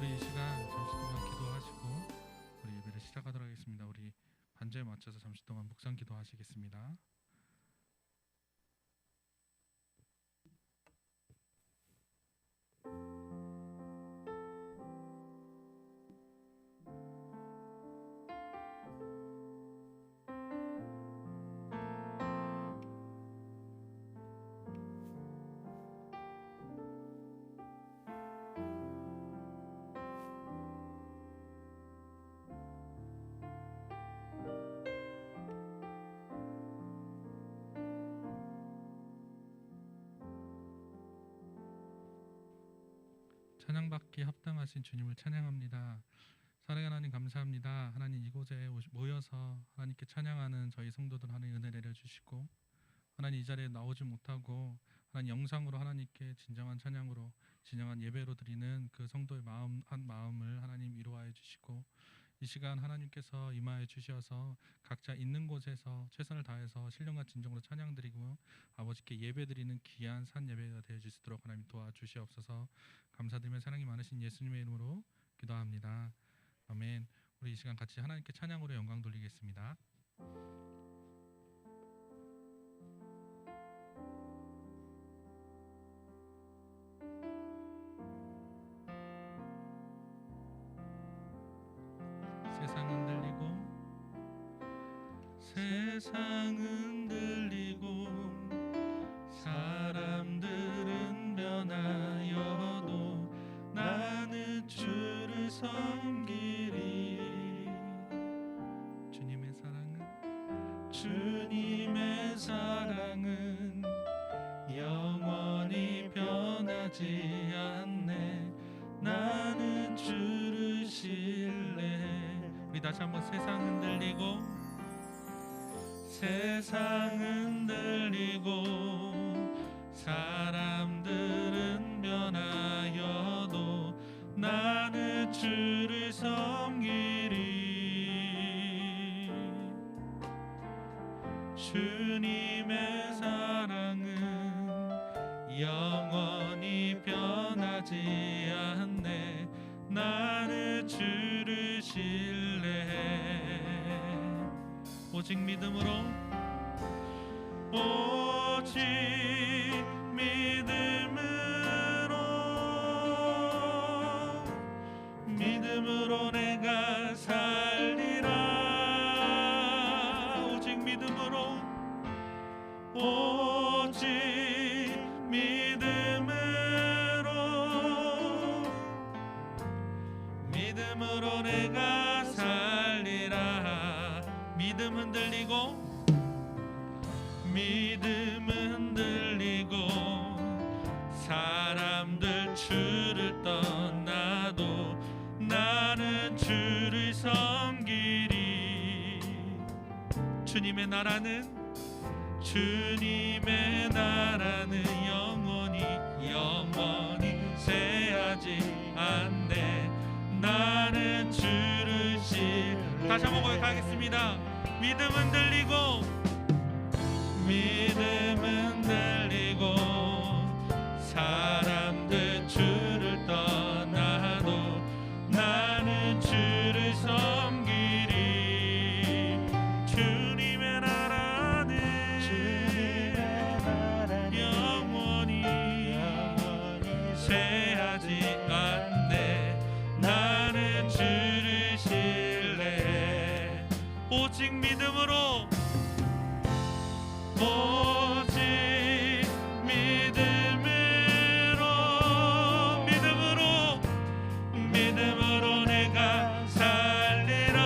우리 이 시간 잠시 동안 기도하시고 우리 예배를 시작하도록 하겠습니다. 우리 반주에 맞춰서 잠시 동안 묵상 기도하시겠습니다. 찬양받기 합당하신 주님을 찬양합니다. 사랑의 하나님 감사합니다. 하나님 이곳에 모여서 하나님께 찬양하는 저희 성도들 하나님 은혜 내려주시고 하나님 이 자리에 나오지 못하고 하나님 영상으로 하나님께 진정한 찬양으로 진정한 예배로 드리는 그 성도의 한 마음을 하나님 위로하여 주시고 이 시간 하나님께서 임하여 주셔서 각자 있는 곳에서 최선을 다해서 신령과 진정으로 찬양드리고 아버지께 예배드리는 귀한 산 예배가 되어 주시도록 하나님 도와주시옵소서. 감사드리며 사랑이 많으신 예수님의 이름으로 기도합니다. 아멘. 우리 이 시간 같이 하나님께 찬양으로 영광 돌리겠습니다. 세상은 들리고 사람들은 변하여도 나는 주를 섬기리. 주님의 사랑은 영원히 변하지 않네. 나는 주를 신뢰해. 우리 다시 한번 세상은 들리고 사람들은 변하여도 나는 주를 섬기리. 주님의 사랑은 영원히 변하지 않네. 나는 주를 신뢰해. 오직 믿음으로 내가 살리라. 오직 믿음으로 내가 살리라. 믿음은 들리고 사람들 주를 떠나도 나는 주를 섬기리. 주님의 나라는 영원히 쇠하지 않네. 나는 주를 다시 한번 고백하겠습니다. 믿음은 들리고 사람들 주를 떠나도 나는 주를 섬기리. 주님의 나라는 영원히 쇠하지 않네. 나는 주를 신뢰해. 오직 믿음으로 내가 살리라.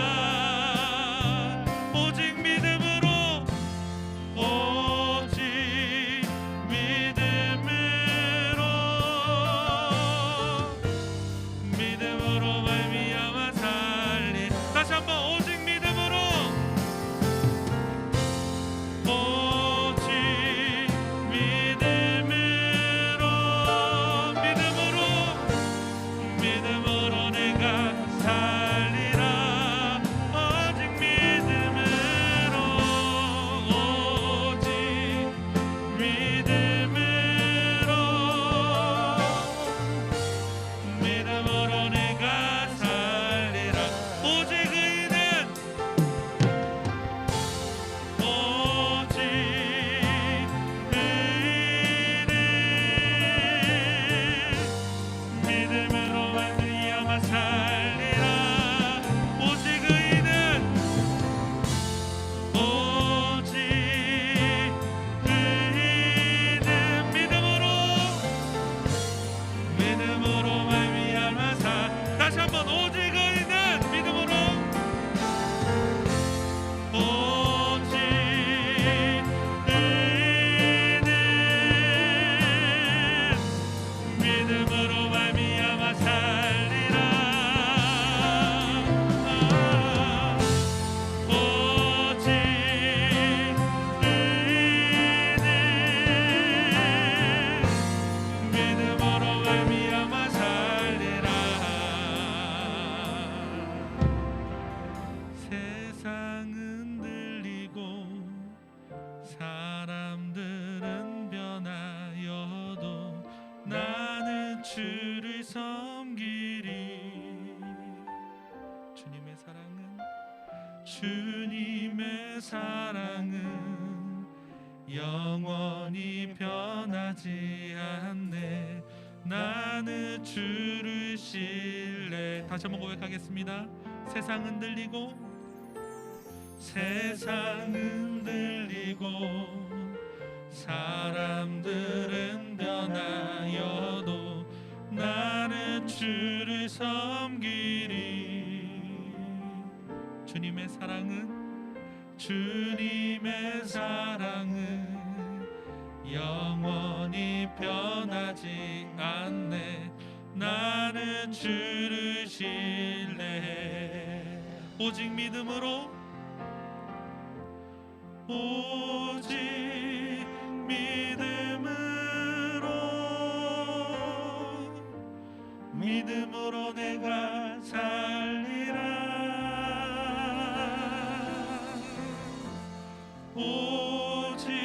오직 믿음으로 말미암아 살리. 다시 한번 오직 믿음으로 주를 섬기리. 주님의 사랑은 주님의 사랑은 영원히 변하지 않네. 나는 주를 신뢰. 다시 한번 고백하겠습니다. 세상 흔들리고 사람들은 변하여도 나는 주를 섬기리. 주님의 사랑은 영원히 변하지 않네. 나는 주를 신뢰해. 오직 믿음으로 내가 살리라. 오직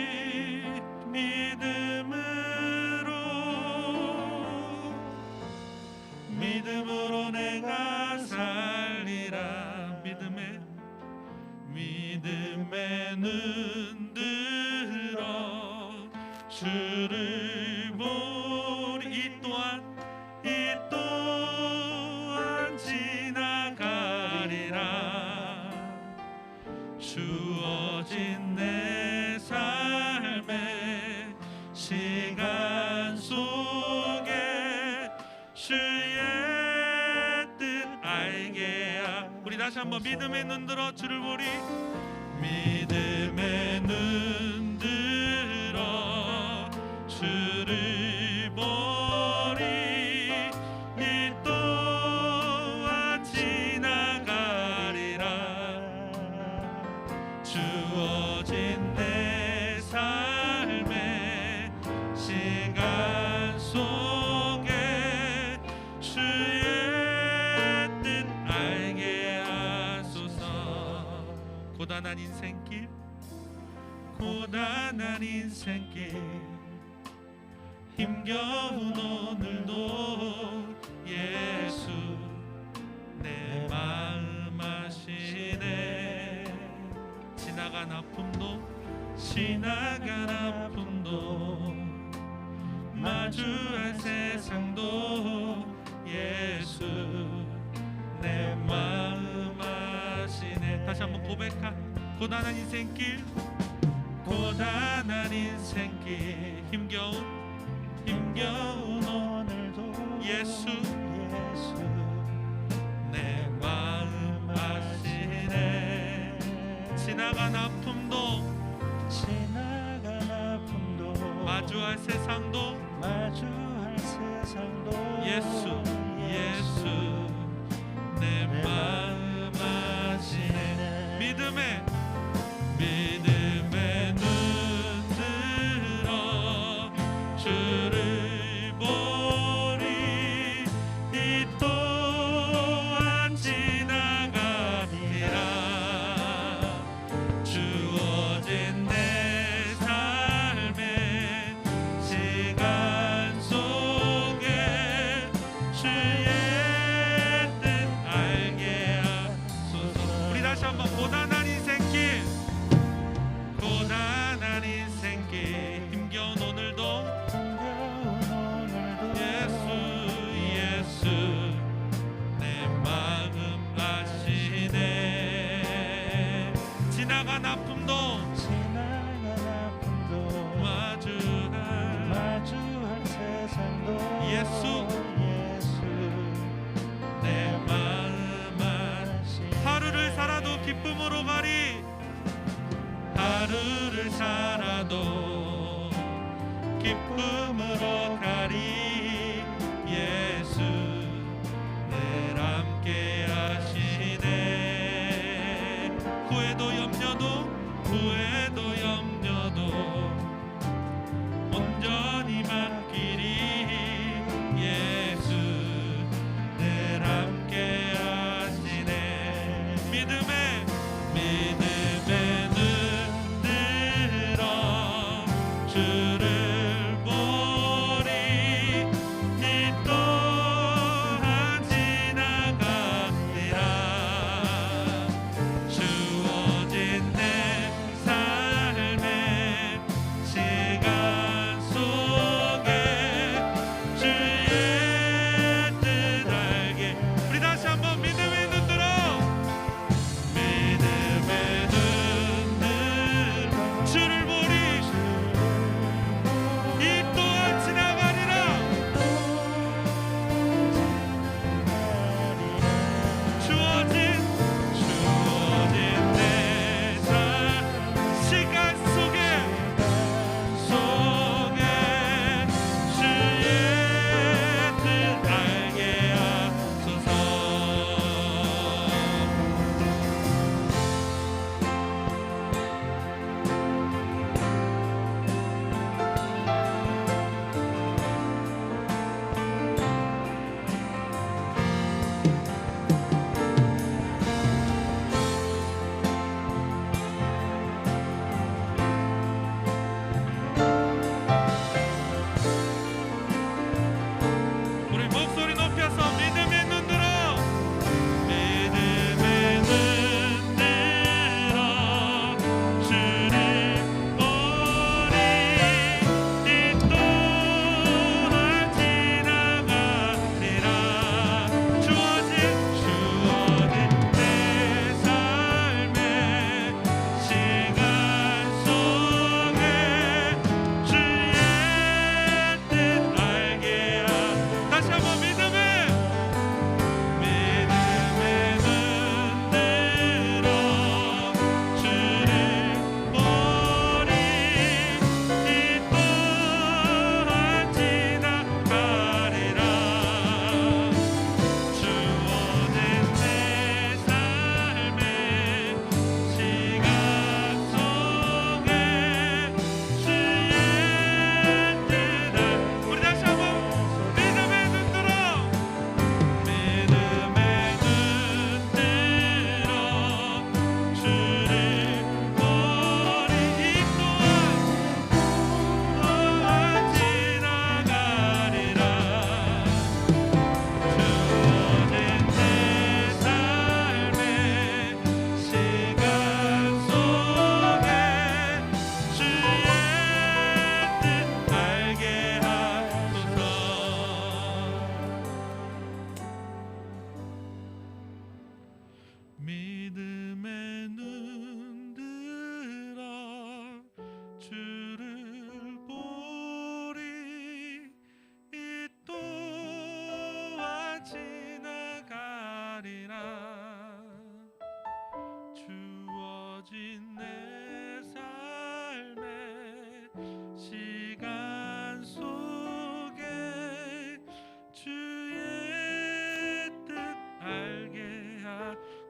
믿음으로 내가 살리라. 믿음에 눈 들어 주를 보리. 이 또한 지나가리라. 주어진 내 삶의 시간 속에 주의 뜻 알게 하. 우리 다시 한번 믿음에 눈 들어 주를 보리. 믿음에 눈 들어 주를 보리. 이 또한 지나가리라. 주어진 내 삶의 시간 속에 주의 뜻 알게 하소서. 고단한 인생길 힘겨운 오늘도 예수 내 마음 아시네. 지나간 아픔도 마주할 세상도 예수 내 마음 아시네. 다시 한번 고단한 인생길 힘겨운 오늘도 예수 내 마음 아시네. 지나간 아픔도 마주할 세상도 예수 내 마음 아시네. 믿음에 눈 들어 주를 보리. 이 또한 지나가리라. 주어진 내 삶의 시간 속에 주의 뜻 알게 하소서. 우리 다시 한번 고단한 인생길 힘겨운 오늘도 예수 내 마음 아시네. 지나간 아픔도 마주할 세상도 예수 내 마음 아시네. 하루를 살아도 기쁨으로 가리. 하루를 살아도 기쁨으로 가리. 예수 늘 함께 하시네. 후회도 염려도 온전히 맡기리. 예수 늘 함께 하시네. 믿음에 눈 들어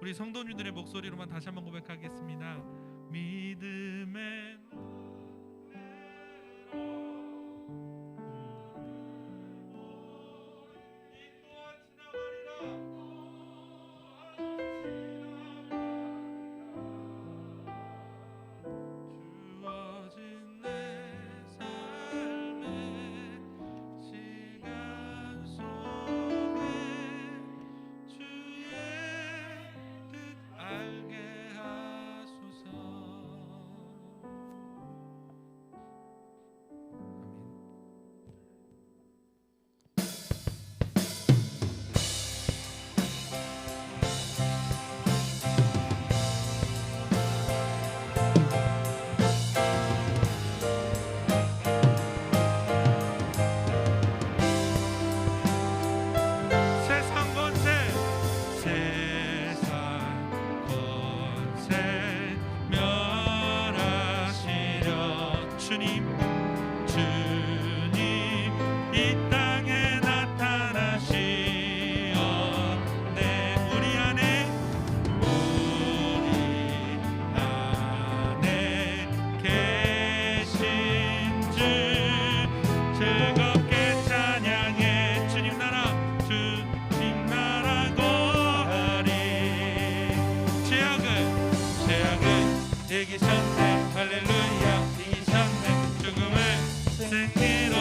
우리 성도님들의 목소리로만 다시 한번 고백하겠습니다. 믿음의 주어진 내 삶의 시간 속에 주의 뜻 알게 하소서. 세상 권세 멸하시려 주님 이 땅에 나타나시었네. 우리 안에 계신 주 즐겁게 찬양해. 주님 나라 거하리. 죄악은 이기셨네. 할렐루야 이기셨네. 죽음을 승리로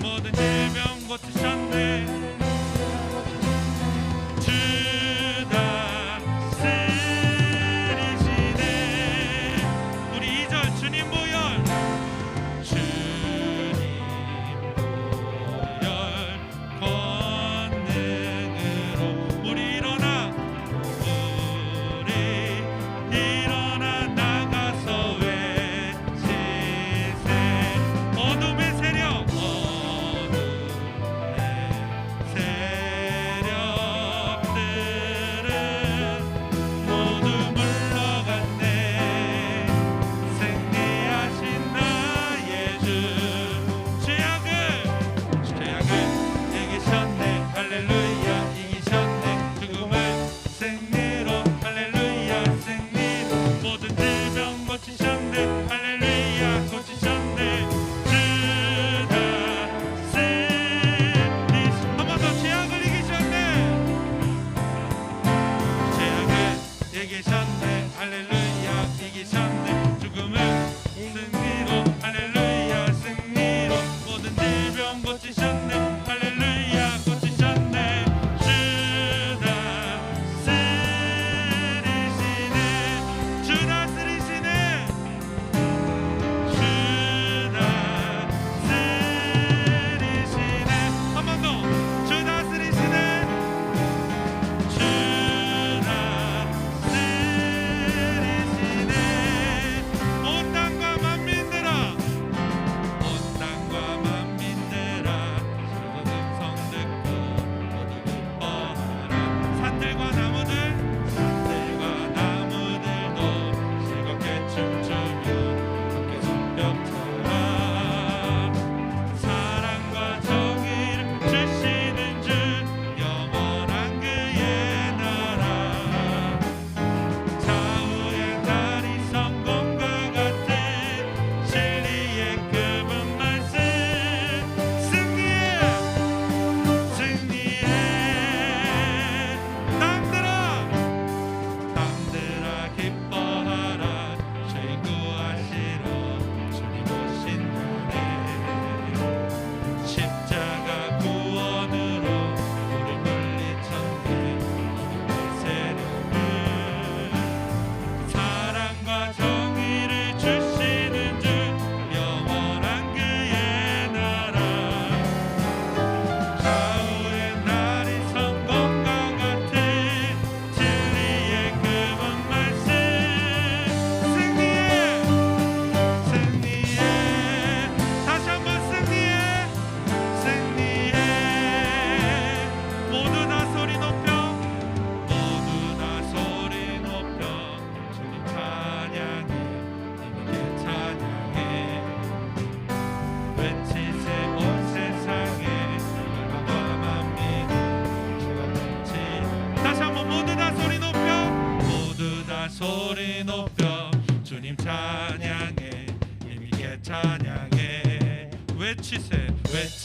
모든 질병 고치셨네. 주 다스리시네. 우리 2절 주님 보혈 권능으로 우리 일어나 나가서 외치세. 어둠의 세력들은 모두 물러갔네. 승리하신 나의 주. 죄악은 이기셨네. 할렐루야 이기셨네. 죽음을 승리로 할렐루야 승리로 모든 질병 고치셨네. 할렐루야 고치셨네. 주 다스리시. 한 번 더 죄악을 이기셨네. 죄악은 이기셨네. 할렐루야 이기셨네. 죽음을 승리로 할렐루야 승리로 모든 질병 고치셨네. 할렐루야 고치셨네. 주 다스리시네. 주 다스리시네. 주 다스리시네. 한 번 더. 주 다스리시네. 주 다스리시네. 온 땅과 만민들아 온 땅과 만민들아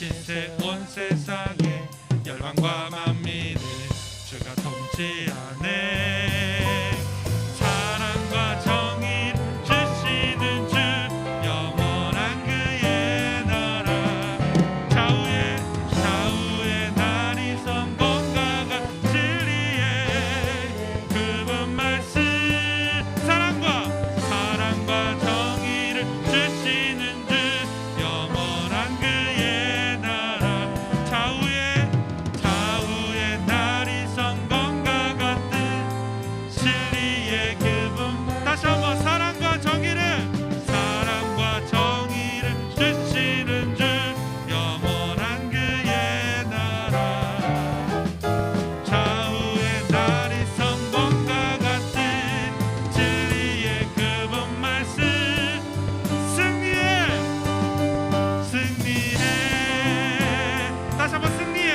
신세 온 세상에 열방과 만민을 주가 통치하네. 사랑과 정의를 주시는 주 영원한 그의 나라. 좌우의 날이 성공과 진리의 그분 말씀. 사랑과 정의를 주시는 주 영원한 그의 나라. 좌우의 날이 성공과 같은 진리의 그분. 다시 한번 사랑과 정의를 주시는 주 영원한 그의 나라. 좌우의 날이 성공과 같은 진리의 그분 말씀. 승리해 다시 한번 승리해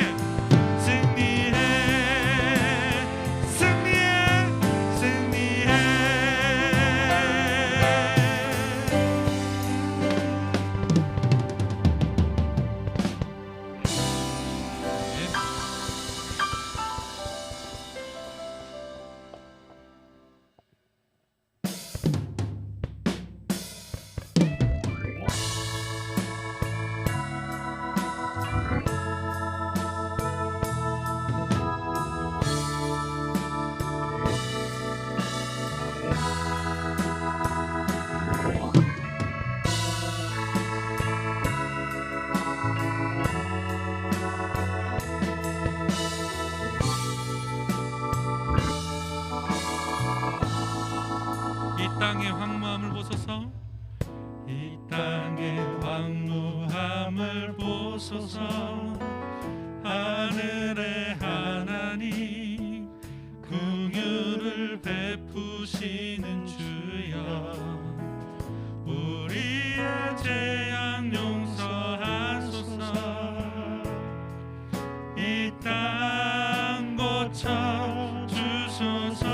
이 땅의 황무함을 보소서. 이 땅의 황무함을 보소서. 하늘의 하나님 긍휼을 베푸시는 주여. 우리의 죄악 용서하소서. 이 땅 고쳐 주소서.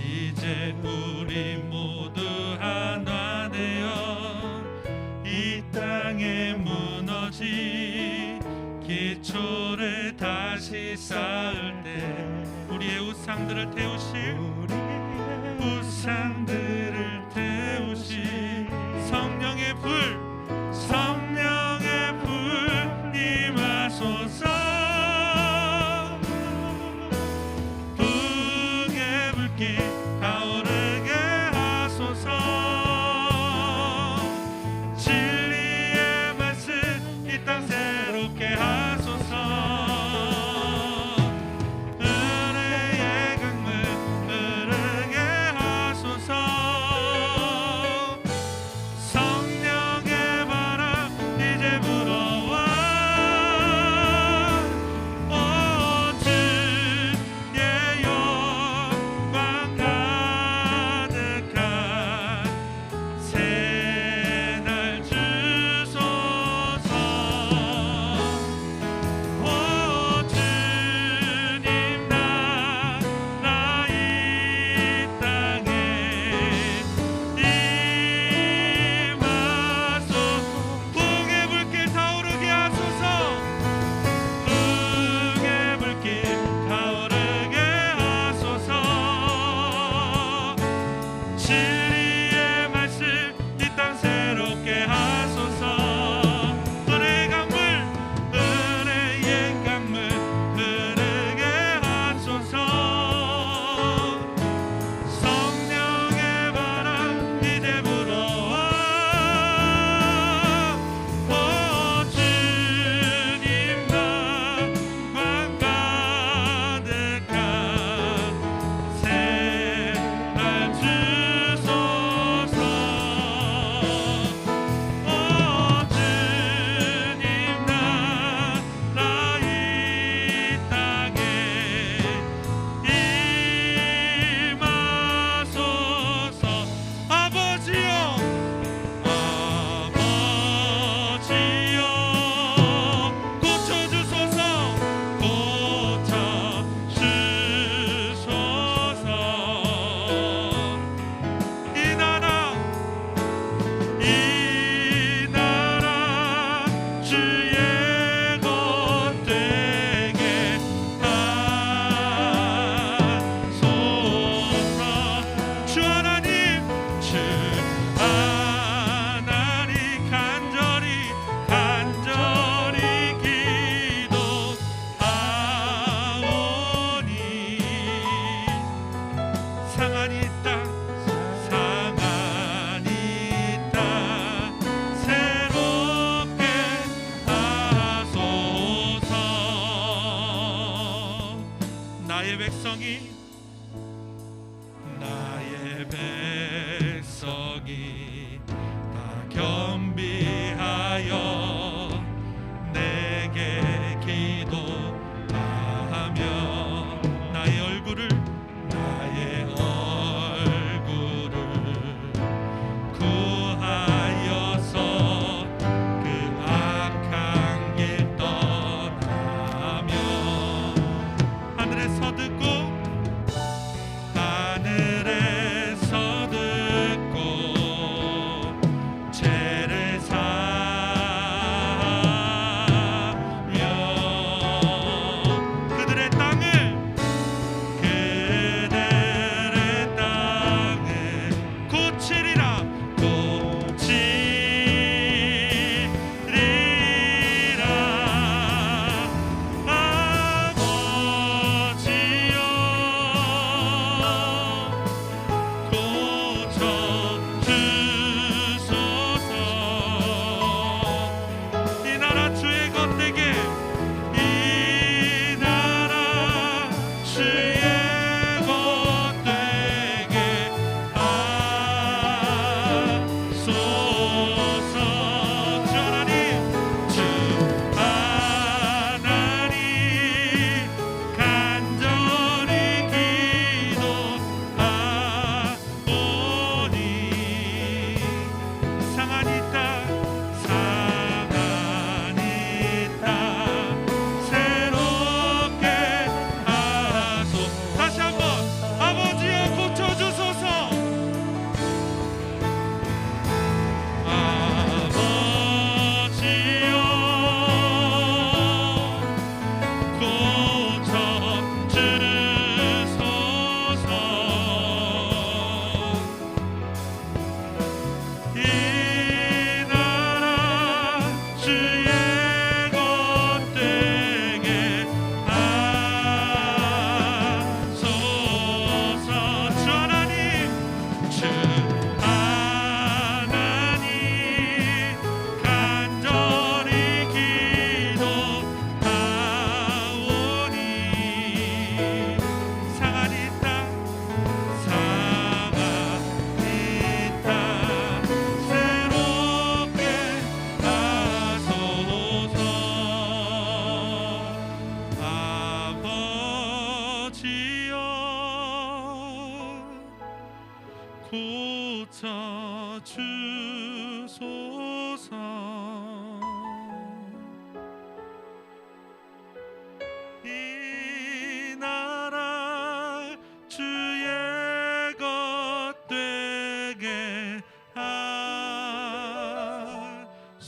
이제 우리 모두 하나 되어 이 땅에 무너진 기초를 다시 쌓을 때 우리의 우상들을 태우실 성령의 불 임하소서. 불의 불길 타오르게 하소서. 진리의 말씀 이 땅 새롭게 하소서. 은혜의 강물 흐르게 하소서.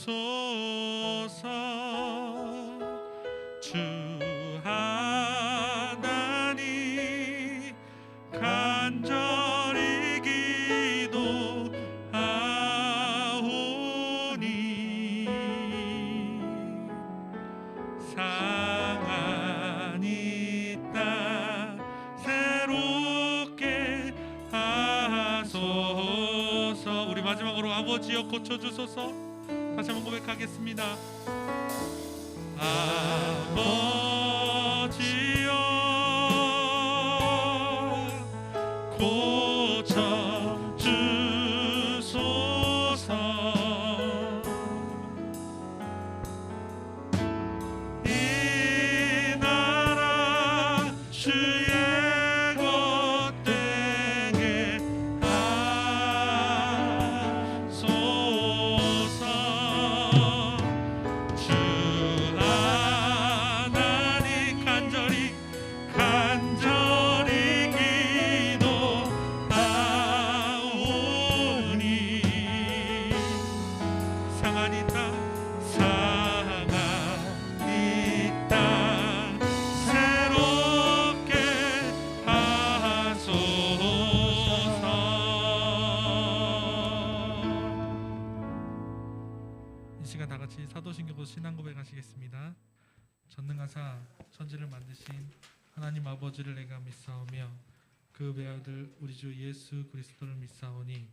주소서. 주 하나님 간절히 기도하오니 상한 이 땅 새롭게 하소서. 우리 마지막으로 아버지여 고쳐주소서 다시 한번 고백하겠습니다. 아버지여 고쳐주소서. 이 나라 주의 것되게 하소서. 주 하나님 간절히 기도하오니 상한 이 땅 새롭게 하소서. 이 시간 다 같이 사도신경으로 신앙 고백하시겠습니다. 전능하사 천지를 만드신 하나님 아버지를 내가 믿사오며 그 외아들 우리 주 예수 그리스도를 믿사오니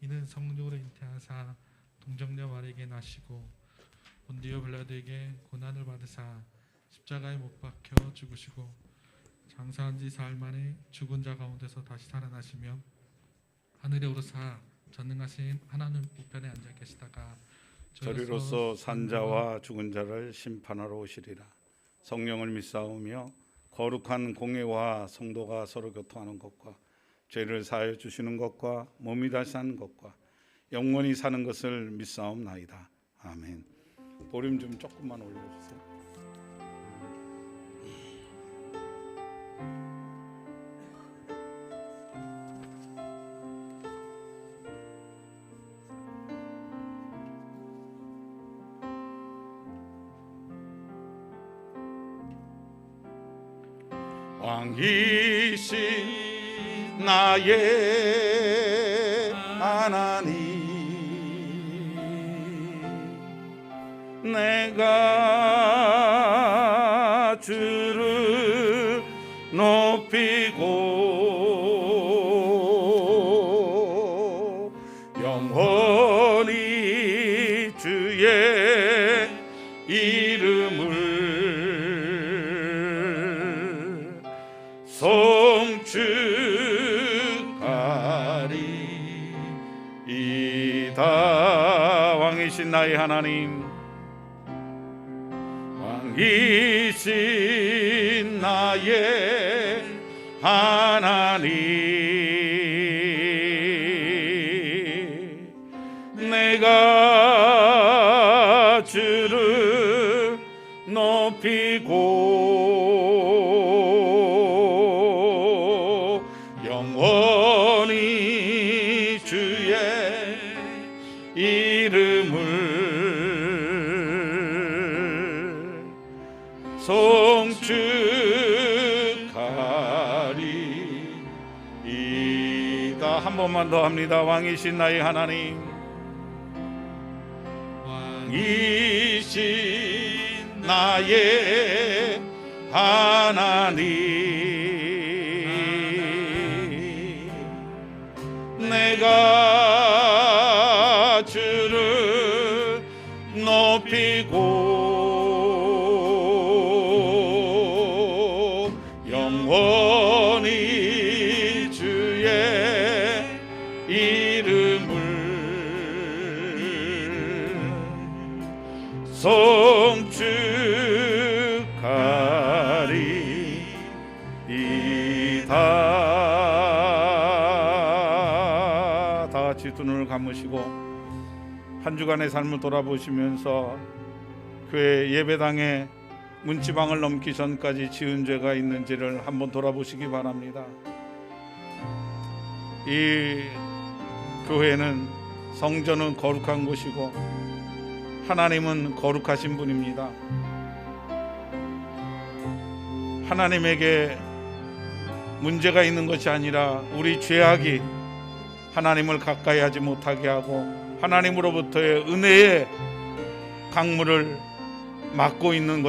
이는 성령으로 잉태하사 동정녀 마리에게 나시고 본디오 빌라도에게 고난을 받으사 십자가에 못 박혀 죽으시고 장사한 지 사흘 만에 죽은 자 가운데서 다시 살아나시며 하늘에 오르사 전능하신 하나님 우편에 앉아 계시다가 저리로서 산자와 죽은 자를 심판하러 오시리라. 성령을 믿사오며 거룩한 공예와 성도가 서로 교통하는 것과 죄를 사하여 주시는 것과 몸이 다시 사는 것과 영원히 사는 것을 믿사옵나이다. 아멘. 볼륨 좀 조금만 올려주세요. 왕이신 나의 하나님, 내가 주를 높이고 영원히 주의 이름을 송축하리이다. 왕이신 나의 하나님, 왕이신 나의 하나님, 내가 주를 높이고 영원히 주의 이름을 송축하리이다. 한 번만 더 합니다. 왕이신 나의 하나님, 왕이신 나의 하나님, 내가 주를 높이고 영원히 주의 이름을 송축하리이다. 다 같이 두 눈을 감으시고 한 주간의 삶을 돌아보시면서 교회 예배당에 문지방을 넘기 전까지 지은 죄가 있는지를 한번 돌아보시기 바랍니다. 이 교회는 성전은 거룩한 곳이고 하나님은 거룩하신 분입니다. 하나님에게 문제가 있는 것이 아니라 우리 죄악이 하나님을 가까이 하지 못하게 하고 하나님으로부터의 은혜의 강물을 막고 있는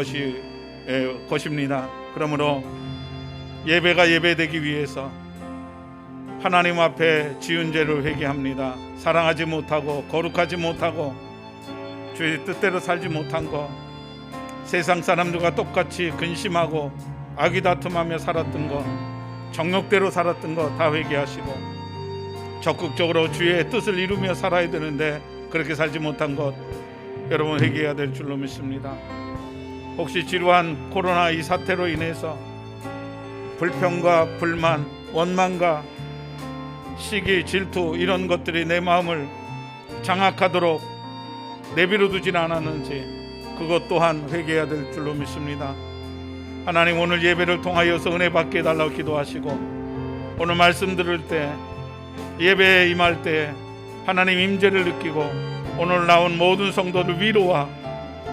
것입니다. 그러므로 예배가 예배되기 위해서 하나님 앞에 지은 죄를 회개합니다. 사랑하지 못하고 거룩하지 못하고 주의 뜻대로 살지 못한 것, 세상 사람들과 똑같이 근심하고 아귀다툼하며 살았던 것, 정욕대로 살았던 것 다 회개하시고 적극적으로 주의 뜻을 이루며 살아야 되는데 그렇게 살지 못한 것 여러분 회개해야 될 줄로 믿습니다. 혹시 지루한 코로나 이 사태로 인해서 불평과 불만, 원망과 시기, 질투 이런 것들이 내 마음을 장악하도록 내버려 두진 않았는지 그것 또한 회개해야 될 줄로 믿습니다. 하나님 오늘 예배를 통하여서 은혜 받게 해달라고 기도하시고 오늘 말씀 들을 때 예배에 임할 때 하나님 임재를 느끼고 오늘 나온 모든 성도들 위로와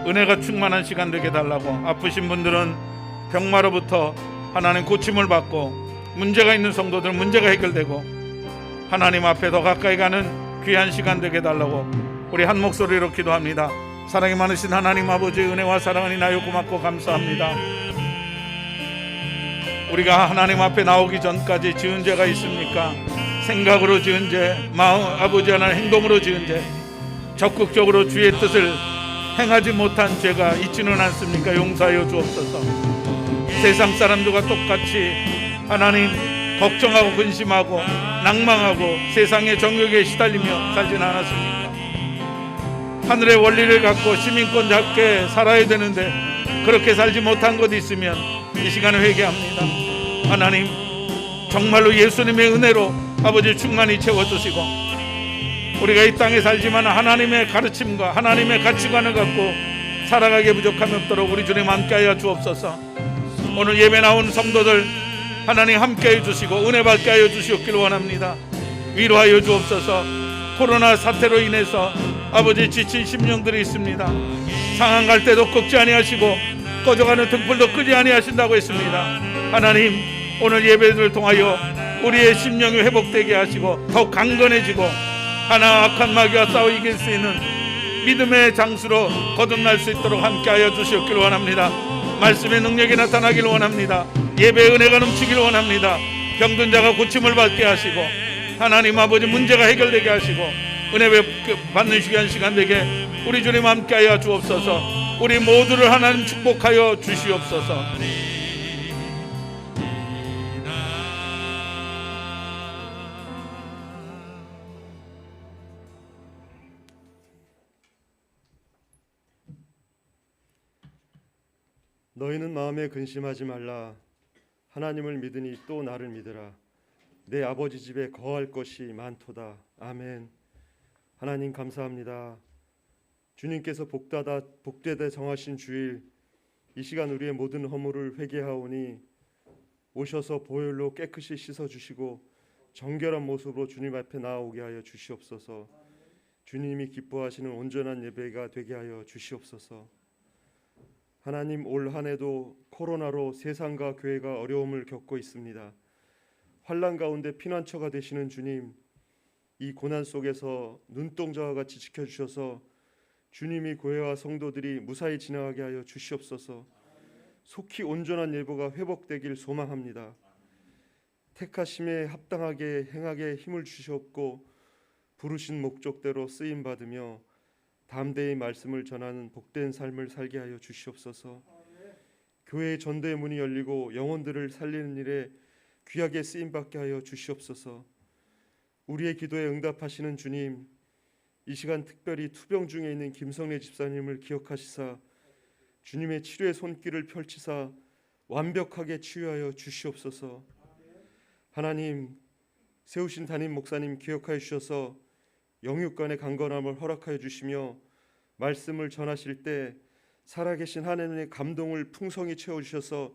은혜가 충만한 시간 되게 해달라고, 아프신 분들은 병마로부터 하나님 고침을 받고 문제가 있는 성도들은 문제가 해결되고 하나님 앞에 더 가까이 가는 귀한 시간 되게 해달라고 우리 한 목소리로 기도합니다. 사랑이 많으신 하나님 아버지의 은혜와 사랑을 인하여 고맙고 감사합니다. 우리가 하나님 앞에 나오기 전까지 지은 죄가 있습니까? 생각으로 지은 죄, 마음 아버지 하나님 행동으로 지은 죄, 적극적으로 주의 뜻을 행하지 못한 죄가 있지는 않습니까? 용서하여 주옵소서. 세상 사람들과 똑같이 하나님 걱정하고 근심하고 낭망하고 세상의 정욕에 시달리며 살지는 않았습니까? 하늘의 원리를 갖고 시민권 잡게 살아야 되는데 그렇게 살지 못한 것 있으면 이 시간에 회개합니다. 하나님 정말로 예수님의 은혜로 아버지 충만히 채워주시고 우리가 이 땅에 살지만 하나님의 가르침과 하나님의 가치관을 갖고 살아가기에 부족함이 없도록 우리 주님 함께하여 주옵소서. 오늘 예배 나온 성도들 하나님 함께해 주시고 은혜 받게 하여 주시옵기를 원합니다. 위로하여 주옵소서. 코로나 사태로 인해서 아버지 지친 심령들이 있습니다. 상한 갈 때도 꺾지 아니하시고 꺼져가는 등불도 끄지 아니하신다고 했습니다. 하나님 오늘 예배를 통하여 우리의 심령이 회복되게 하시고 더욱 강건해지고 하나 악한 마귀와 싸워 이길 수 있는 믿음의 장수로 거듭날 수 있도록 함께하여 주시옵기를 원합니다. 말씀의 능력이 나타나기를 원합니다. 예배의 은혜가 넘치기를 원합니다. 병든 자가 고침을 받게 하시고 하나님 아버지 문제가 해결되게 하시고 은혜 받는 시간 되게 우리 주님 함께하여 주옵소서. 우리 모두를 하나님 축복하여 주시옵소서. 너희는 마음에 근심하지 말라. 하나님을 믿으니 또 나를 믿으라. 내 아버지 집에 거할 것이 많도다. 아멘. 하나님 감사합니다. 주님께서 복되다 정하신 주일 이 시간 우리의 모든 허물을 회개하오니 오셔서 보혈로 깨끗이 씻어주시고 정결한 모습으로 주님 앞에 나아오게 하여 주시옵소서. 주님이 기뻐하시는 온전한 예배가 되게 하여 주시옵소서. 하나님 올 한 해도 코로나로 세상과 교회가 어려움을 겪고 있습니다. 환난 가운데 피난처가 되시는 주님, 이 고난 속에서 눈동자와 같이 지켜주셔서 주님이 교회와 성도들이 무사히 지나가게 하여 주시옵소서. 속히 온전한 예배가 회복되길 소망합니다. 택하심에 합당하게 행하게 힘을 주시옵고 부르신 목적대로 쓰임 받으며 담대히 말씀을 전하는 복된 삶을 살게 하여 주시옵소서. 교회의 전도의 문이 열리고 영혼들을 살리는 일에 귀하게 쓰임 받게 하여 주시옵소서. 우리의 기도에 응답하시는 주님, 이 시간 특별히 투병 중에 있는 김성래 집사님을 기억하시사 주님의 치료의 손길을 펼치사 완벽하게 치유하여 주시옵소서. 하나님, 세우신 담임 목사님 기억하여 주셔서 영육간의 강건함을 허락하여 주시며 말씀을 전하실 때 살아계신 하나님의 감동을 풍성히 채워주셔서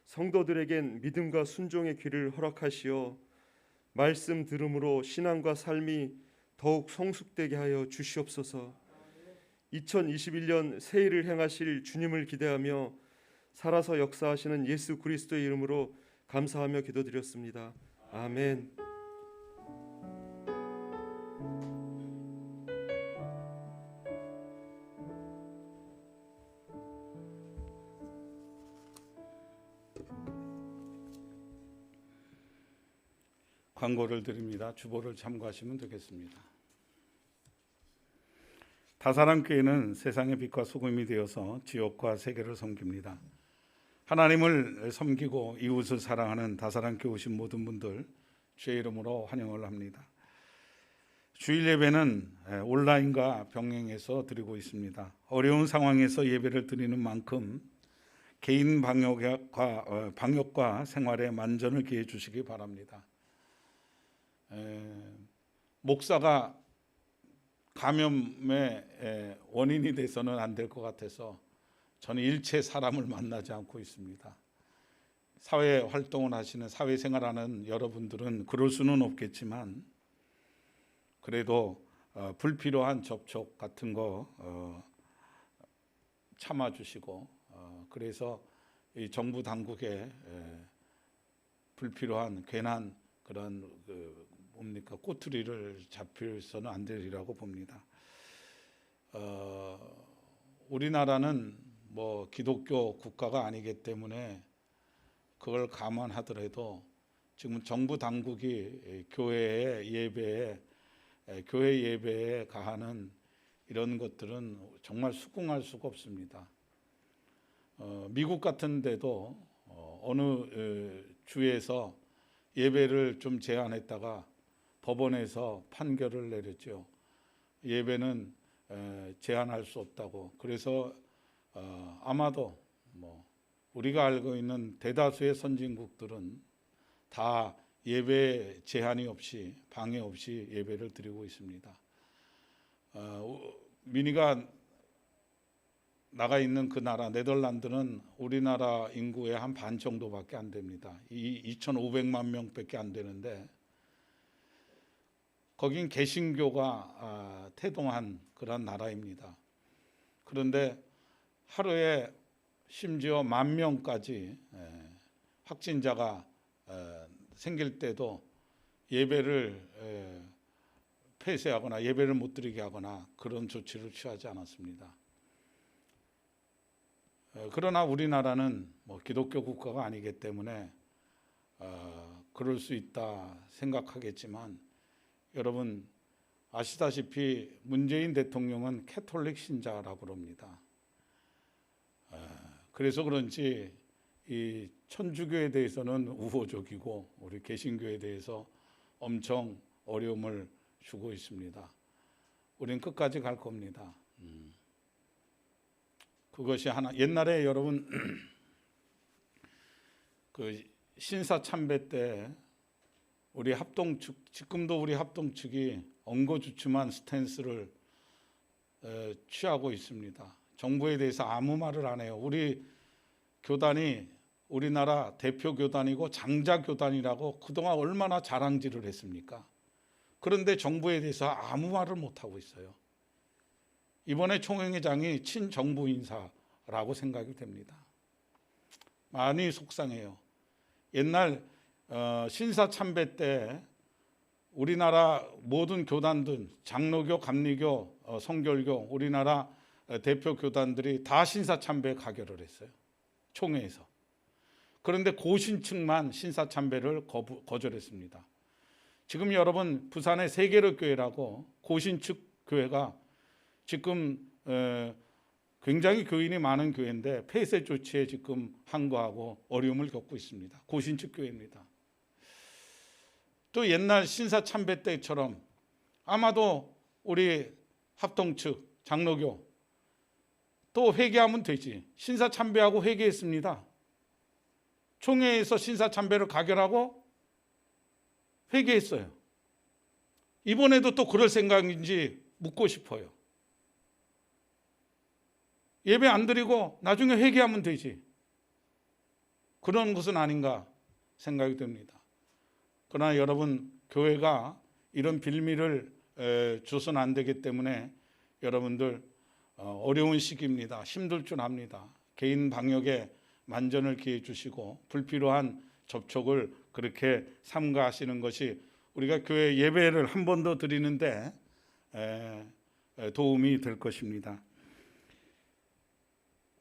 성도들에겐 믿음과 순종의 길을 허락하시어 말씀 들음으로 신앙과 삶이 더욱 성숙되게 하여 주시옵소서. 2021년 새 일을 행하실 주님을 기대하며 살아서 역사하시는 예수 그리스도의 이름으로 감사하며 기도드렸습니다. 아멘. 광고를 드립니다. 주보를 참고하시면 되겠습니다. 다사랑교회는 세상의 빛과 소금이 되어서 지역과 세계를 섬깁니다. 하나님을 섬기고 이웃을 사랑하는 다사랑교회 오신 모든 분들 주의 이름으로 환영을 합니다. 주일 예배는 온라인과 병행해서 드리고 있습니다. 어려운 상황에서 예배를 드리는 만큼 개인 방역과 생활에 만전을 기해 주시기 바랍니다. 목사가 감염의 원인이 돼서는 안 될 것 같아서 저는 일체 사람을 만나지 않고 있습니다. 사회 활동을 하시는 사회생활하는 여러분들은 그럴 수는 없겠지만 그래도 불필요한 접촉 같은 거 참아주시고 그래서 이 정부 당국에 불필요한 괜한 그런 꼬투리를 잡혀서는 안 되리라고 봅니다. 우리나라는 뭐 기독교 국가가 아니기 때문에 그걸 감안하더라도 지금 정부 당국이 교회 예배에 가하는 이런 것들은 정말 수긍할 수가 없습니다. 미국 같은 데도 어느 주에서 예배를 좀 제한했다가 법원에서 판결을 내렸죠. 예배는 제한할 수 없다고. 그래서 아마도 우리가 알고 있는 대다수의 선진국들은 다 예배 제한이 없이 방해 없이 예배를 드리고 있습니다. 미니가 나가 있는 그 나라 네덜란드는 우리나라 인구의 한 반 정도밖에 안 됩니다. 2,500만 명밖에 안 되는데 거긴 개신교가 태동한 그런 나라입니다. 그런데 하루에 심지어 10,000명까지 확진자가 생길 때도 예배를 폐쇄하거나 예배를 못 드리게 하거나 그런 조치를 취하지 않았습니다. 그러나 우리나라는 기독교 국가가 아니기 때문에 그럴 수 있다 생각하겠지만 여러분 아시다시피 문재인 대통령은 캐톨릭 신자라고 그럽니다. 그래서 그런지 이 천주교에 대해서는 우호적이고 우리 개신교에 대해서 엄청 어려움을 주고 있습니다. 우린 끝까지 갈 겁니다. 그것이 하나. 옛날에 여러분 그 신사참배 때 우리 합동측, 지금도 우리 합동측이 엉거주춤한 스탠스를 취하고 있습니다. 정부에 대해서 아무 말을 안 해요. 우리 교단이 우리나라 대표 교단이고 장자 교단이라고 그동안 얼마나 자랑질을 했습니까? 그런데 정부에 대해서 아무 말을 못 하고 있어요. 이번에 총회장이 친정부 인사라고 생각이 됩니다. 많이 속상해요. 옛날 신사참배 때 우리나라 모든 교단들, 장로교, 감리교, 성결교, 우리나라 대표 교단들이 다 신사참배에 가결을 했어요. 총회에서. 그런데 고신층만 신사참배를 거절했습니다. 지금 여러분 부산의 세계로교회라고 고신층 교회가 지금 굉장히 교인이 많은 교회인데 폐쇄 조치에 지금 항거하고 어려움을 겪고 있습니다. 고신층 교회입니다. 또 옛날 신사참배 때처럼 아마도 우리 합동측 장로교 또 회개하면 되지. 신사참배하고 회개했습니다. 총회에서 신사참배를 가결하고 회개했어요. 이번에도 또 그럴 생각인지 묻고 싶어요. 예배 안 드리고 나중에 회개하면 되지. 그런 것은 아닌가 생각이 듭니다. 그러나 여러분 교회가 이런 빌미를 줘서는 안 되기 때문에 여러분들 어려운 시기입니다. 힘들 줄 압니다. 개인 방역에 만전을 기해 주시고 불필요한 접촉을 그렇게 삼가하시는 것이 우리가 교회 예배를 한 번 더 드리는데 도움이 될 것입니다.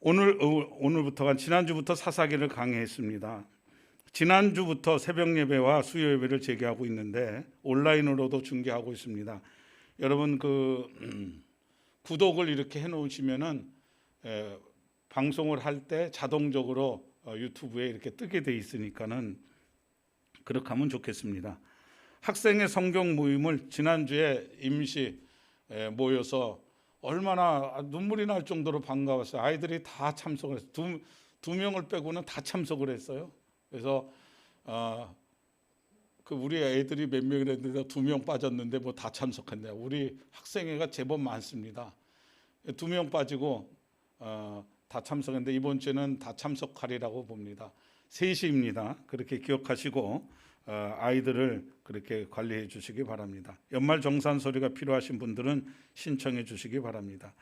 오늘부터가 지난주부터 사사기를 강의했습니다. 지난주부터 새벽 예배와 수요 예배를 재개하고 있는데 온라인으로도 중계하고 있습니다. 여러분 구독을 이렇게 해놓으시면은 방송을 할 때 자동적으로 유튜브에 이렇게 뜨게 돼 있으니까는 그렇게 하면 좋겠습니다. 학생의 성경 모임을 지난주에 임시 모여서 얼마나 눈물이 날 정도로 반가웠어요. 아이들이 다 참석을 했어요. 두 명을 빼고는 다 참석을 했어요. 그래서 우리 애들이 몇 명이랬는데 2명 빠졌는데 뭐 다 참석했네요. 우리 학생회가 제법 많습니다. 2명 빠지고 다 참석했는데 이번 주에는 다 참석하리라고 봅니다. 3시입니다. 그렇게 기억하시고 아이들을 그렇게 관리해 주시기 바랍니다. 연말 정산 서류가 필요하신 분들은 신청해 주시기 바랍니다.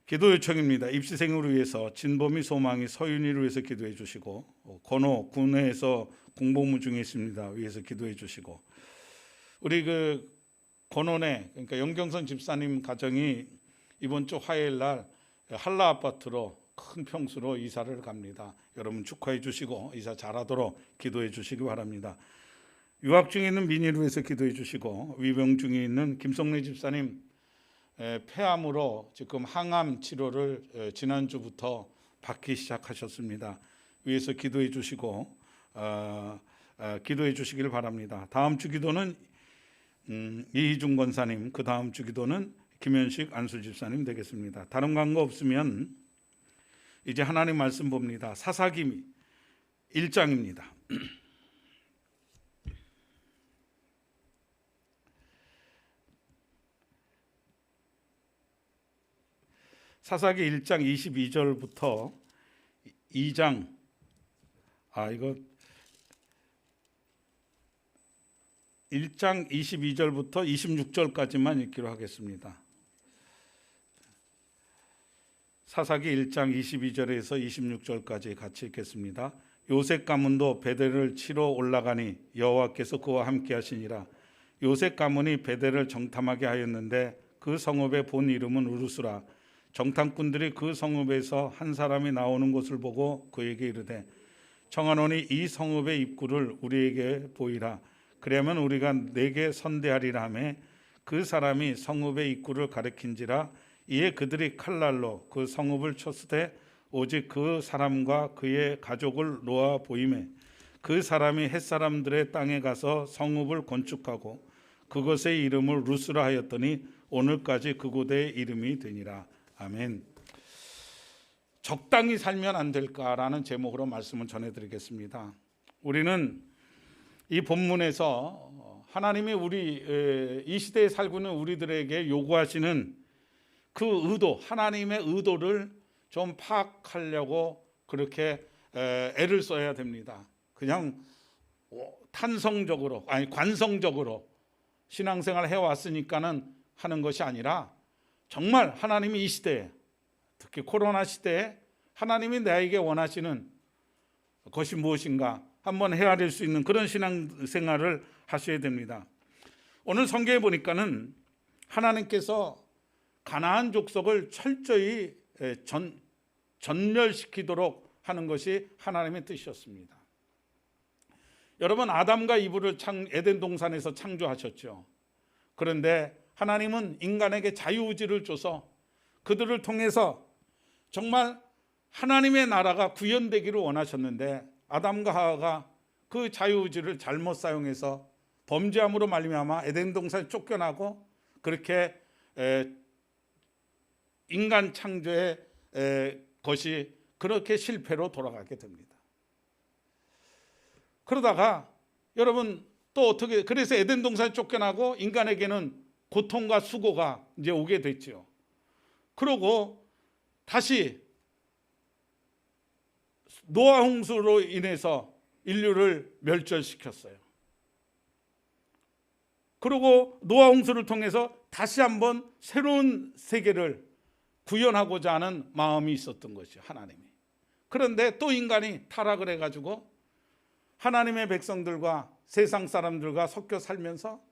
기도 요청입니다. 입시생을 위해서 진범이 소망이 서윤이를 위해서 기도해 주시고 권호 군에서 공복무 중에 있습니다. 위해서 기도해 주시고 우리 권원에 그러니까 영경선 집사님 가정이 이번 주 화요일 날 한라 아파트로 큰 평수로 이사를 갑니다. 여러분 축하해 주시고 이사 잘하도록 기도해 주시기 바랍니다. 유학 중에 있는 민희를 위해서 기도해 주시고 위병 중에 있는 김성래 집사님 폐암으로 지금 항암 치료를 지난주부터 받기 시작하셨습니다. 위해서 기도해 주시고 기도해 주시길 바랍니다. 다음 주 기도는 이희중 권사님, 그 다음 주 기도는 김현식 안수 집사님 되겠습니다. 다른 광고 없으면 이제 하나님 말씀 봅니다. 사사기 1장입니다. 사사기 1장 22절부터 2장 1장 22절부터 26절까지만 읽기로 하겠습니다. 사사기 1장 22절에서 26절까지 같이 읽겠습니다. 요셉 가문도 베델을 치러 올라가니 여호와께서 그와 함께 하시니라. 요셉 가문이 베델을 정탐하게 하였는데 그 성읍의 본 이름은 우르스라. 정탐꾼들이 그 성읍에서 한 사람이 나오는 것을 보고 그에게 이르되 청하노니 이 성읍의 입구를 우리에게 보이라. 그러면 우리가 내게 선대하리라 하매 그 사람이 성읍의 입구를 가리킨지라. 이에 그들이 칼날로 그 성읍을 쳤으되 오직 그 사람과 그의 가족을 놓아 보이매 그 사람이 햇사람들의 땅에 가서 성읍을 건축하고 그것의 이름을 루스라 하였더니 오늘까지 그곳의 이름이 되니라. 아멘. 적당히 살면 안 될까라는 제목으로 말씀을 전해드리겠습니다. 우리는 이 본문에서 하나님이 이 시대에 살고 있는 우리들에게 요구하시는 그 의도, 하나님의 의도를 좀 파악하려고 그렇게 애를 써야 됩니다. 그냥 관성적으로 신앙생활을 해왔으니까는 하는 것이 아니라 정말 하나님이 이 시대에, 특히 코로나 시대에 하나님이 나에게 원하시는 것이 무엇인가 한번 헤아릴 수 있는 그런 신앙생활을 하셔야 됩니다. 오늘 성경에 보니까는 하나님께서 가나안 족속을 철저히 전멸시키도록 하는 것이 하나님의 뜻이었습니다. 여러분, 아담과 이브를 에덴 동산에서 창조하셨죠. 그런데 하나님은 인간에게 자유의지를 줘서 그들을 통해서 정말 하나님의 나라가 구현되기를 원하셨는데 아담과 하와가 그 자유의지를 잘못 사용해서 범죄함으로 말미암아 에덴 동산에 쫓겨나고 그렇게 인간 창조의 것이 그렇게 실패로 돌아가게 됩니다. 그러다가 여러분 또 어떻게, 그래서 에덴 동산에 쫓겨나고 인간에게는 고통과 수고가 이제 오게 됐죠. 그러고 다시 노아 홍수로 인해서 인류를 멸절시켰어요. 그리고 노아 홍수를 통해서 다시 한번 새로운 세계를 구현하고자 하는 마음이 있었던 것이죠, 하나님이. 그런데 또 인간이 타락을 해가지고 하나님의 백성들과 세상 사람들과 섞여 살면서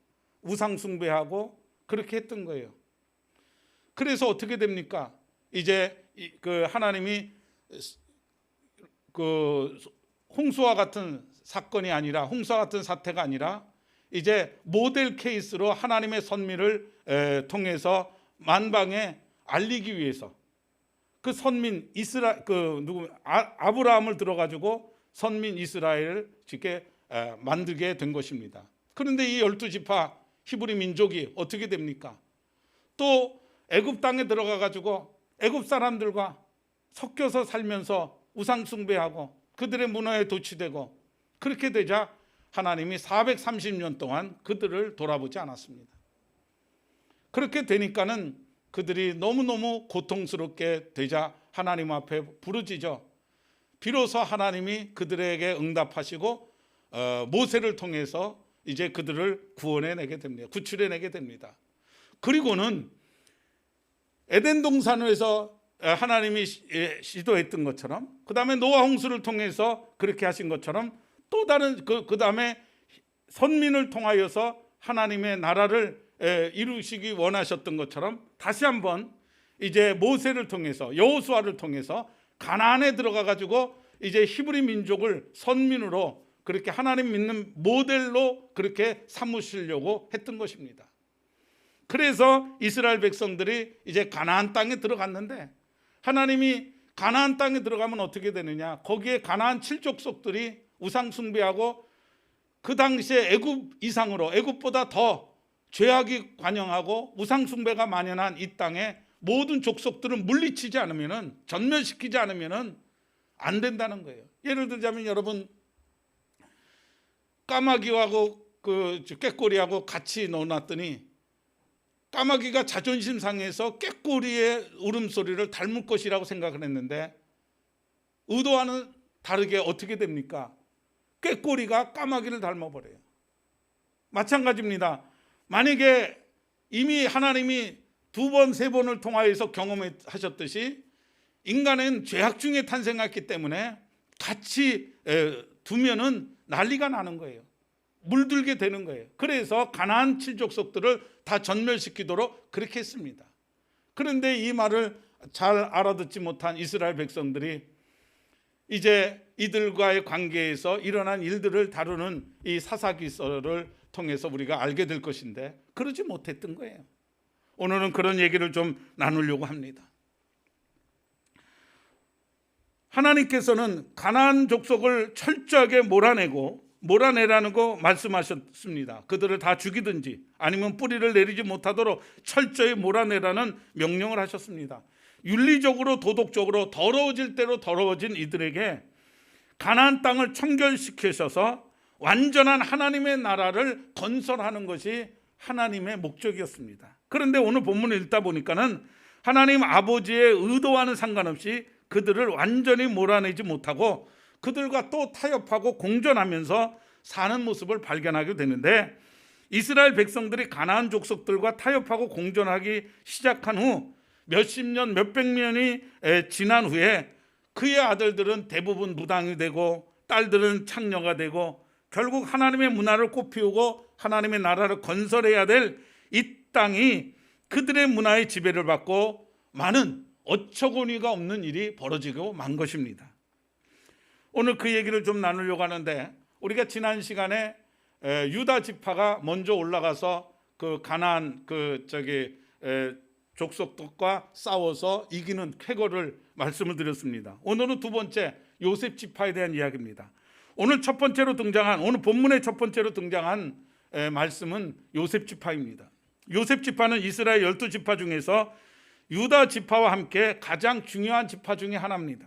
우상 숭배하고 그렇게 했던 거예요. 그래서 어떻게 됩니까? 이제 그 하나님이 그 홍수와 같은 사건이 아니라, 홍수와 같은 사태가 아니라 이제 모델 케이스로 하나님의 선민을 통해서 만방에 알리기 위해서 그 선민 아브라함을 들어가지고 선민 이스라엘을 짓게 만들게 된 것입니다. 그런데 이 12지파 히브리 민족이 어떻게 됩니까? 또 애굽 땅에 들어가 가지고 애굽 사람들과 섞여서 살면서 우상 숭배하고 그들의 문화에 도취되고, 그렇게 되자 하나님이 430년 동안 그들을 돌아보지 않았습니다. 그렇게 되니까는 그들이 너무너무 고통스럽게 되자 하나님 앞에 부르짖어 비로소 하나님이 그들에게 응답하시고 모세를 통해서 이제 그들을 구원해내게 됩니다. 구출해내게 됩니다. 그리고는 에덴 동산에서 하나님이 시도했던 것처럼, 그 다음에 노아 홍수를 통해서 그렇게 하신 것처럼, 또 다른 그 다음에 선민을 통하여서 하나님의 나라를 이루시기 원하셨던 것처럼 다시 한번 이제 모세를 통해서, 여호수아를 통해서 가나안에 들어가 가지고 이제 히브리 민족을 선민으로 그렇게 하나님 믿는 모델로 그렇게 삼으시려고 했던 것입니다. 그래서 이스라엘 백성들이 이제 가나안 땅에 들어갔는데, 하나님이 가나안 땅에 들어가면 어떻게 되느냐, 거기에 가나안 7족속들이 우상 숭배하고 그 당시에 애굽 이상으로, 애굽보다 더 죄악이 관영하고 우상 숭배가 만연한 이 땅에 모든 족속들을 물리치지 않으면은, 전멸시키지 않으면은 안 된다는 거예요. 예를 들자면 여러분, 까마귀하고 그 꾀꼬리하고 같이 넣어놨더니 까마귀가 자존심 상해서 꾀꼬리의 울음소리를 닮을 것이라고 생각을 했는데, 의도와는 다르게 어떻게 됩니까? 꾀꼬리가 까마귀를 닮아버려요. 마찬가지입니다. 만약에 이미 하나님이 2번, 3번을 통하여서 경험하셨듯이 인간은 죄악 중에 탄생했기 때문에 같이 두면은 난리가 나는 거예요. 물들게 되는 거예요. 그래서 가나안 7족속들을 다 전멸시키도록 그렇게 했습니다. 그런데 이 말을 잘 알아듣지 못한 이스라엘 백성들이 이제 이들과의 관계에서 일어난 일들을 다루는 이 사사기서를 통해서 우리가 알게 될 것인데, 그러지 못했던 거예요. 오늘은 그런 얘기를 좀 나누려고 합니다. 하나님께서는 가나안 족속을 철저하게 몰아내라는 거 말씀하셨습니다. 그들을 다 죽이든지 아니면 뿌리를 내리지 못하도록 철저히 몰아내라는 명령을 하셨습니다. 윤리적으로, 도덕적으로 더러워질 대로 더러워진 이들에게 가나안 땅을 청결시키셔서 완전한 하나님의 나라를 건설하는 것이 하나님의 목적이었습니다. 그런데 오늘 본문을 읽다 보니까는 하나님 아버지의 의도와는 상관없이 그들을 완전히 몰아내지 못하고 그들과 또 타협하고 공존하면서 사는 모습을 발견하게 되는데, 이스라엘 백성들이 가나안 족속들과 타협하고 공존하기 시작한 후 몇십 년, 몇백 년이 지난 후에 그의 아들들은 대부분 무당이 되고 딸들은 창녀가 되고 결국 하나님의 문화를 꽃피우고 하나님의 나라를 건설해야 될 이 땅이 그들의 문화의 지배를 받고 많은 어처구니가 없는 일이 벌어지고 만 것입니다. 오늘 그 얘기를 좀 나누려고 하는데, 우리가 지난 시간에 유다 지파가 먼저 올라가서 그 가나안 족속들과 싸워서 이기는 쾌거를 말씀을 드렸습니다. 오늘은 두 번째 요셉 지파에 대한 이야기입니다. 오늘 오늘 본문의 첫 번째로 등장한 말씀은 요셉 지파입니다. 요셉 지파는 이스라엘 12지파 중에서 유다 지파와 함께 가장 중요한 지파 중에 하나입니다.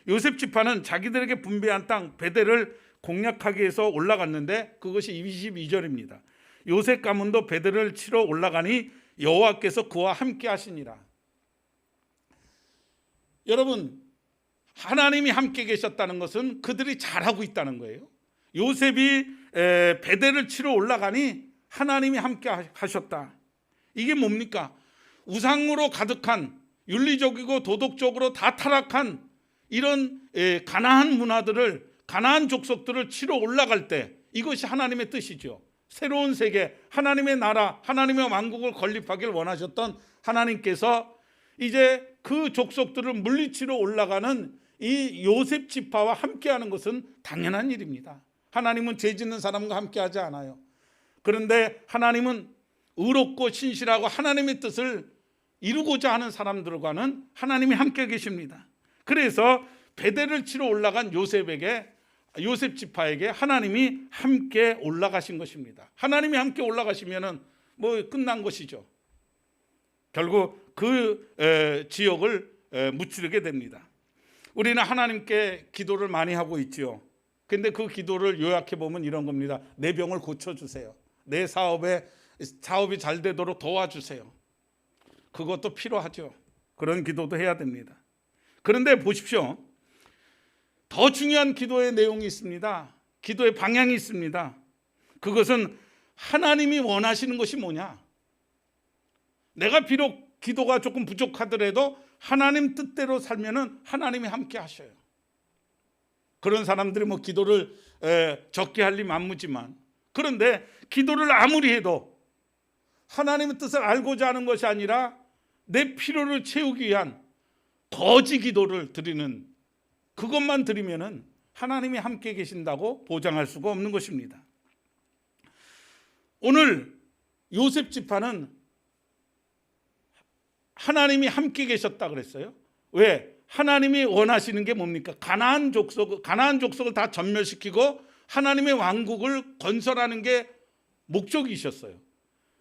요셉 지파는 자기들에게 분배한 땅 베델을 공략하기 위해서 올라갔는데, 그것이 22절입니다. 요셉 가문도 베델을 치러 올라가니 여호와께서 그와 함께 하시니라. 여러분, 하나님이 함께 계셨다는 것은 그들이 잘하고 있다는 거예요. 요셉이 베델을 치러 올라가니 하나님이 함께 하셨다. 이게 뭡니까? 우상으로 가득한 윤리적이고 도덕적으로 다 타락한 이런 가나안 문화들을, 가나안 족속들을 치러 올라갈 때 이것이 하나님의 뜻이죠. 새로운 세계, 하나님의 나라, 하나님의 왕국을 건립하길 원하셨던 하나님께서 이제 그 족속들을 물리치러 올라가는 이 요셉 지파와 함께하는 것은 당연한 일입니다. 하나님은 죄 짓는 사람과 함께하지 않아요. 그런데 하나님은 의롭고 신실하고 하나님의 뜻을 이루고자 하는 사람들과는 하나님이 함께 계십니다. 그래서 베델을 치러 올라간 요셉 지파에게 하나님이 함께 올라가신 것입니다. 하나님이 함께 올라가시면은 뭐 끝난 것이죠. 결국 그 지역을 무찌르게 됩니다. 우리는 하나님께 기도를 많이 하고 있지요. 근데 그 기도를 요약해 보면 이런 겁니다. 내 병을 고쳐주세요. 내 사업이 잘 되도록 도와주세요. 그것도 필요하죠. 그런 기도도 해야 됩니다. 그런데 보십시오. 더 중요한 기도의 내용이 있습니다. 기도의 방향이 있습니다. 그것은 하나님이 원하시는 것이 뭐냐? 내가 비록 기도가 조금 부족하더라도 하나님 뜻대로 살면은 하나님이 함께 하셔요. 그런 사람들이 뭐 기도를 적게 할 리 만무지만, 그런데 기도를 아무리 해도 하나님의 뜻을 알고자 하는 것이 아니라 내 필요를 채우기 위한 거지 기도를 드리는, 그것만 드리면은 하나님이 함께 계신다고 보장할 수가 없는 것입니다. 오늘 요셉 지파는 하나님이 함께 계셨다 그랬어요. 왜? 하나님이 원하시는 게 뭡니까? 가나안 족속을 다 전멸시키고 하나님의 왕국을 건설하는 게 목적이셨어요.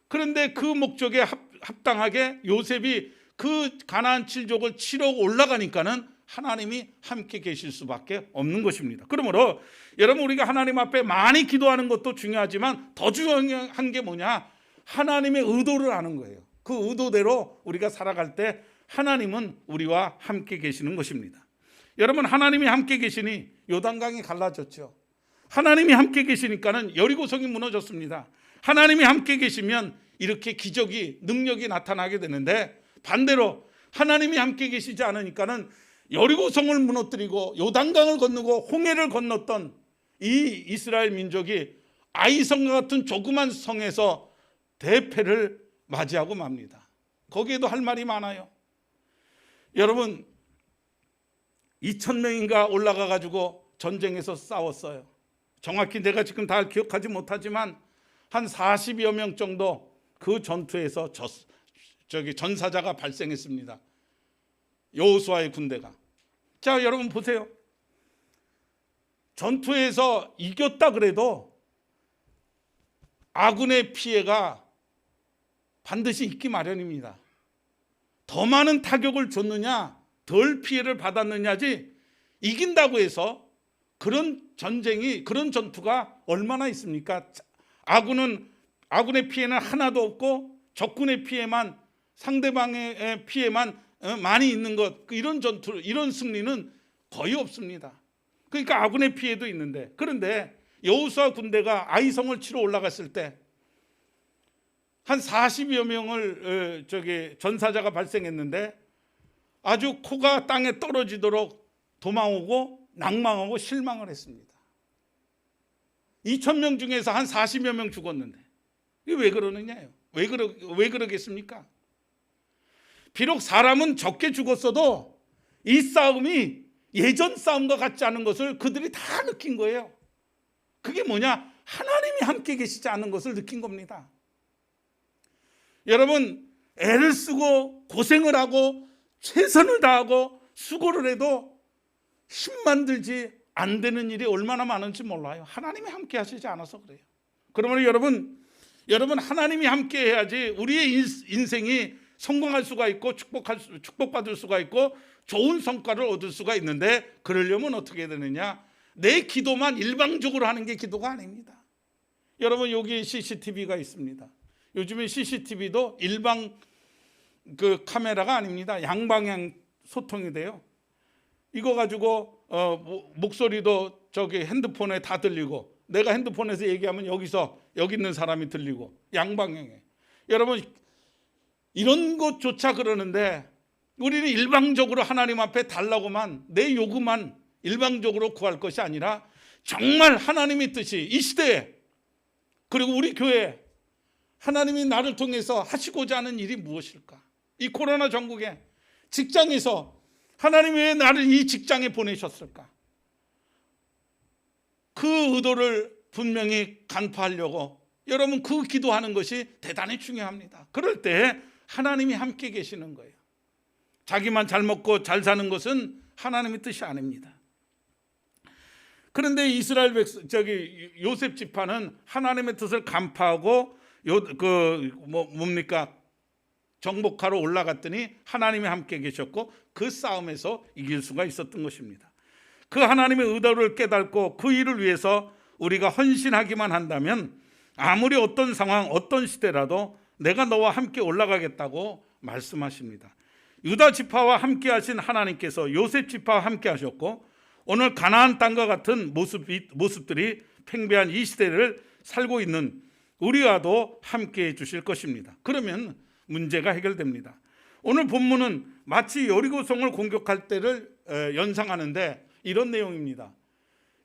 그런데 그 목적에 합당하게 요셉이 그 가나안 칠족을 치러 올라가니까는 하나님이 함께 계실 수밖에 없는 것입니다. 그러므로 여러분, 우리가 하나님 앞에 많이 기도하는 것도 중요하지만 더 중요한 게 뭐냐? 하나님의 의도를 아는 거예요. 그 의도대로 우리가 살아갈 때 하나님은 우리와 함께 계시는 것입니다. 여러분, 하나님이 함께 계시니 요단강이 갈라졌죠. 하나님이 함께 계시니까는 여리고성이 무너졌습니다. 하나님이 함께 계시면 이렇게 기적이, 능력이 나타나게 되는데, 반대로 하나님이 함께 계시지 않으니까는 여리고성을 무너뜨리고 요단강을 건너고 홍해를 건넜던 이 이스라엘 민족이 아이성과 같은 조그만 성에서 대패를 맞이하고 맙니다. 거기에도 할 말이 많아요. 여러분, 2,000명인가 올라가 가지고 전쟁에서 싸웠어요. 정확히 내가 지금 다 기억하지 못하지만 한 40여 명 정도 그 전투에서 전사자가 발생했습니다. 여호수아의 군대가. 자, 여러분 보세요. 전투에서 이겼다 그래도 아군의 피해가 반드시 있기 마련입니다. 더 많은 타격을 줬느냐, 덜 피해를 받았느냐지, 이긴다고 해서 그런 전쟁이, 그런 전투가 얼마나 있습니까? 아군의 피해는 하나도 없고 적군의 피해만, 상대방의 피해만 많이 있는 것, 이런 전투, 이런 승리는 거의 없습니다. 그러니까 아군의 피해도 있는데, 그런데 여호수아 군대가 아이성을 치러 올라갔을 때 한 40여 명을 전사자가 발생했는데 아주 코가 땅에 떨어지도록 도망오고 낭망하고 실망을 했습니다. 2,000명 중에서 한 40여 명 죽었는데 이게 왜 그러느냐요? 왜 그러겠습니까? 비록 사람은 적게 죽었어도 이 싸움이 예전 싸움과 같지 않은 것을 그들이 다 느낀 거예요. 그게 뭐냐? 하나님이 함께 계시지 않는 것을 느낀 겁니다. 여러분, 애를 쓰고 고생을 하고 최선을 다하고 수고를 해도 힘만 들지 안 되는 일이 얼마나 많은지 몰라요. 하나님이 함께 하시지 않아서 그래요. 그러면 여러분 하나님이 함께 해야지 우리의 인생이 성공할 수가 있고 축복받을 수가 있고 좋은 성과를 얻을 수가 있는데, 그러려면 어떻게 되느냐? 내 기도만 일방적으로 하는 게 기도가 아닙니다. 여러분, 여기 CCTV가 있습니다. 요즘에 CCTV도 일방 카메라가 아닙니다. 양방향 소통이 돼요. 이거 가지고 목소리도 핸드폰에 다 들리고, 내가 핸드폰에서 얘기하면 여기 있는 사람이 들리고, 양방향에. 여러분, 이런 것조차 그러는데 우리는 일방적으로 하나님 앞에 달라고만, 내 요구만 일방적으로 구할 것이 아니라 정말 하나님의 뜻이 이 시대에, 그리고 우리 교회에 하나님이 나를 통해서 하시고자 하는 일이 무엇일까? 이 코로나 전국에 직장에서 하나님이 왜 나를 이 직장에 보내셨을까? 그 의도를 분명히 간파하려고 여러분 그 기도하는 것이 대단히 중요합니다. 그럴 때 하나님이 함께 계시는 거예요. 자기만 잘 먹고 잘 사는 것은 하나님의 뜻이 아닙니다. 그런데 이스라엘 요셉 지파는 하나님의 뜻을 간파하고 정복하러 올라갔더니 하나님이 함께 계셨고 그 싸움에서 이길 수가 있었던 것입니다. 그 하나님의 의도를 깨닫고 그 일을 위해서 우리가 헌신하기만 한다면 아무리 어떤 상황, 어떤 시대라도 내가 너와 함께 올라가겠다고 말씀하십니다. 유다 지파와 함께 하신 하나님께서 요셉 지파와 함께 하셨고 오늘 가나안 땅과 같은 모습들이 팽배한 이 시대를 살고 있는 우리와도 함께 해 주실 것입니다. 그러면 문제가 해결됩니다. 오늘 본문은 마치 여리고성을 공격할 때를 연상하는데 이런 내용입니다.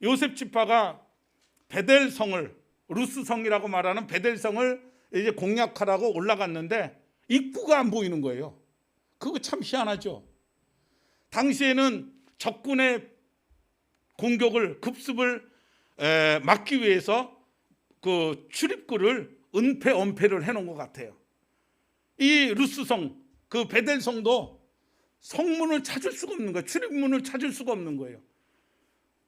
요셉 지파가 베델성을, 루스성이라고 말하는 베델성을 이제 공략하라고 올라갔는데 입구가 안 보이는 거예요. 그거 참 희한하죠. 당시에는 적군의 공격을, 급습을 막기 위해서 그 출입구를 은폐, 해놓은 것 같아요. 이 루스성, 그 베델성도 성문을 찾을 수가 없는 거예요. 출입문을 찾을 수가 없는 거예요.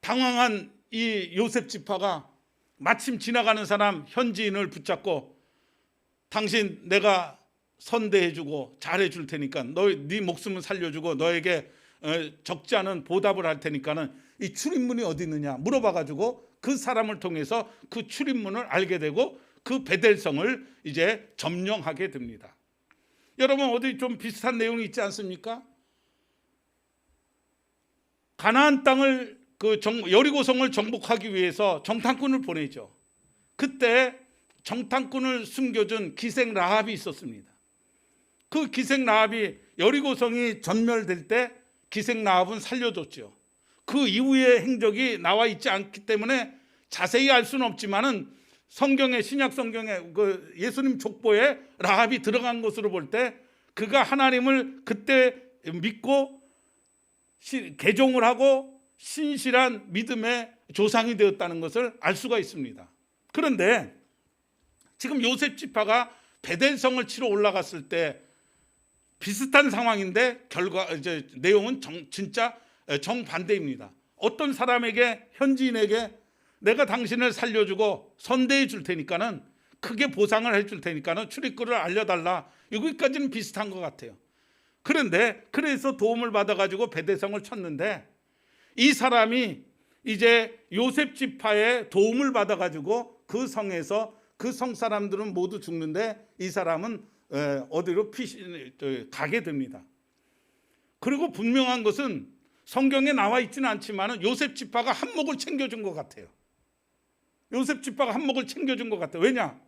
당황한 이 요셉 지파가 마침 지나가는 사람, 현지인을 붙잡고 당신 내가 선대해주고 잘해줄 테니까 네 목숨을 살려주고 너에게 적지 않은 보답을 할 테니까는 이 출입문이 어디 있느냐 물어봐가지고 그 사람을 통해서 그 출입문을 알게 되고 그 베델성을 이제 점령하게 됩니다. 여러분 어디 좀 비슷한 내용이 있지 않습니까? 가나안 땅을 여리고성을 정복하기 위해서 정탐꾼을 보내죠. 그때 정탐꾼을 숨겨준 기생 라합이 있었습니다. 그 기생 라합이 여리고성이 전멸될 때 기생 라합은 살려줬죠. 그 이후의 행적이 나와 있지 않기 때문에 자세히 알 수는 없지만은 성경에, 신약 성경에 그 예수님 족보에 라합이 들어간 것으로 볼 때 그가 하나님을 그때 믿고 개종을 하고 신실한 믿음의 조상이 되었다는 것을 알 수가 있습니다. 그런데 지금 요셉 지파가 베델성을 치러 올라갔을 때 비슷한 상황인데 이제 내용은 진짜 정반대입니다. 어떤 사람에게, 현지인에게 내가 당신을 살려주고 선대해 줄 테니까는 크게 보상을 해줄 테니까는 출입구를 알려달라. 여기까지는 비슷한 것 같아요. 그런데 그래서 도움을 받아가지고 베델성을 쳤는데 이 사람이 이제 요셉 지파의 도움을 받아가지고 그 성에서 그 성 사람들은 모두 죽는데 이 사람은 어디로 가게 됩니다. 그리고 분명한 것은 성경에 나와 있지는 않지만 요셉 지파가 한몫을 챙겨준 것 같아요. 요셉 지파가 한몫을 챙겨준 것 같아요. 왜냐?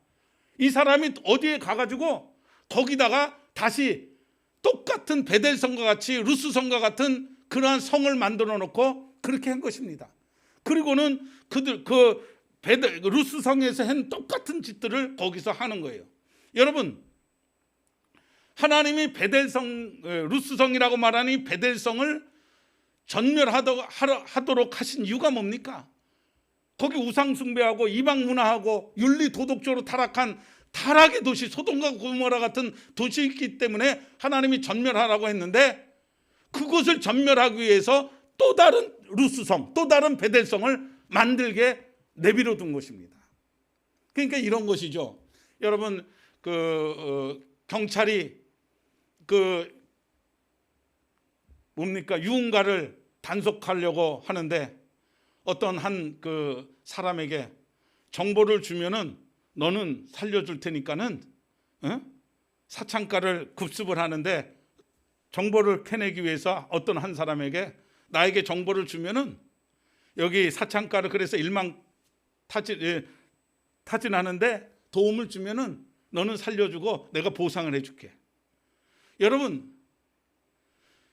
이 사람이 어디에 가가지고 거기다가 다시 똑같은 베델성과 같이 루스성과 같은 그러한 성을 만들어 놓고 그렇게 한 것입니다. 그리고는 루스성에서 한 똑같은 짓들을 거기서 하는 거예요. 여러분, 하나님이 루스성이라고 말하는 이 베델성을 전멸하도록 하신 이유가 뭡니까? 거기 우상숭배하고 이방문화하고 윤리도덕적으로 타락한 타락의 도시 소돔과 고모라 같은 도시이기 때문에 하나님이 전멸하라고 했는데 그것을 전멸하기 위해서 또 다른 루스성, 또 다른 베델성을 만들게 내버려 둔 것입니다. 그러니까 이런 것이죠. 여러분 경찰이 유흥가를 단속하려고 하는데 어떤 한 사람에게 정보를 주면은 너는 살려줄 테니까는 사창가를 급습을 하는데 정보를 캐내기 위해서 어떤 한 사람에게 나에게 정보를 주면은 여기 사창가를 그래서 타진하는데 도움을 주면은 너는 살려주고 내가 보상을 해줄게. 여러분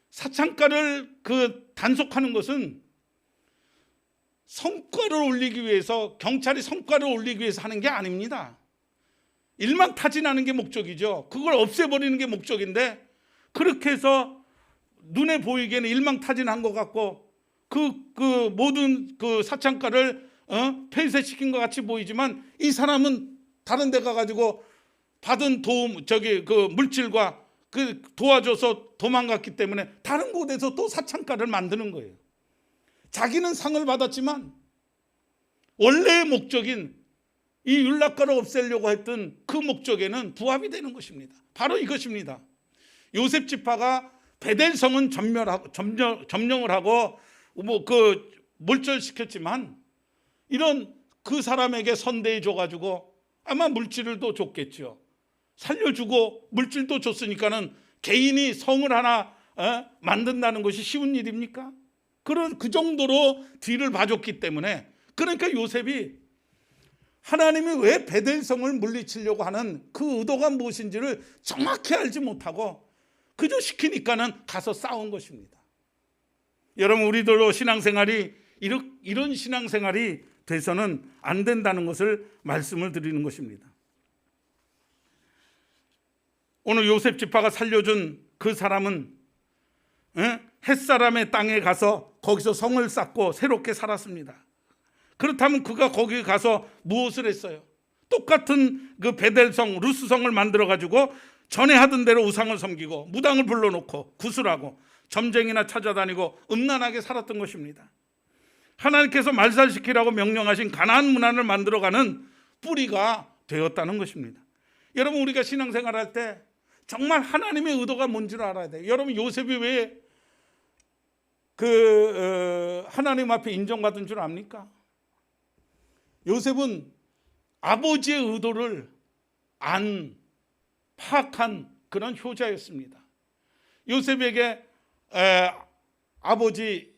사창가를 그 단속하는 것은 성과를 올리기 위해서, 경찰이 성과를 올리기 위해서 하는 게 아닙니다. 일망타진하는 게 목적이죠. 그걸 없애버리는 게 목적인데, 그렇게 해서 눈에 보이기에는 일망타진한 것 같고 그 모든 그 사창가를 폐쇄시킨 것 같이 보이지만, 이 사람은 다른 데 가가지고 받은 도움, 그 물질과 그 도와줘서 도망갔기 때문에 다른 곳에서 또 사창가를 만드는 거예요. 자기는 상을 받았지만 원래의 목적인 이 율락가를 없애려고 했던 그 목적에는 부합이 되는 것입니다. 바로 이것입니다. 요셉 지파가 베델성은 점령을 하고 그 몰절시켰지만, 이런 그 사람에게 선대해 줘가지고 아마 물질을 또 줬겠죠. 살려주고 물질도 줬으니까는 개인이 성을 하나 만든다는 것이 쉬운 일입니까? 그 정도로 뒤를 봐줬기 때문에, 그러니까 요셉이 하나님이 왜 베델성을 물리치려고 하는 그 의도가 무엇인지를 정확히 알지 못하고 그저 시키니까는 가서 싸운 것입니다. 여러분, 우리들도 신앙생활이 이런 신앙생활이 돼서는 안 된다는 것을 말씀을 드리는 것입니다. 오늘 요셉 지파가 살려준 그 사람은 햇사람의 땅에 가서 거기서 성을 쌓고 새롭게 살았습니다. 그렇다면 그가 거기 가서 무엇을 했어요? 똑같은 그 베델성, 루스성을 만들어 가지고 전에 하던 대로 우상을 섬기고 무당을 불러놓고 구슬하고 점쟁이나 찾아다니고 음란하게 살았던 것입니다. 하나님께서 말살시키라고 명령하신 가나안 문화를 만들어가는 뿌리가 되었다는 것입니다. 여러분, 우리가 신앙생활할 때 정말 하나님의 의도가 뭔지를 알아야 돼요. 여러분, 요셉이 왜 하나님 앞에 인정받은 줄 압니까? 요셉은 아버지의 의도를 파악한 그런 효자였습니다. 요셉에게 아버지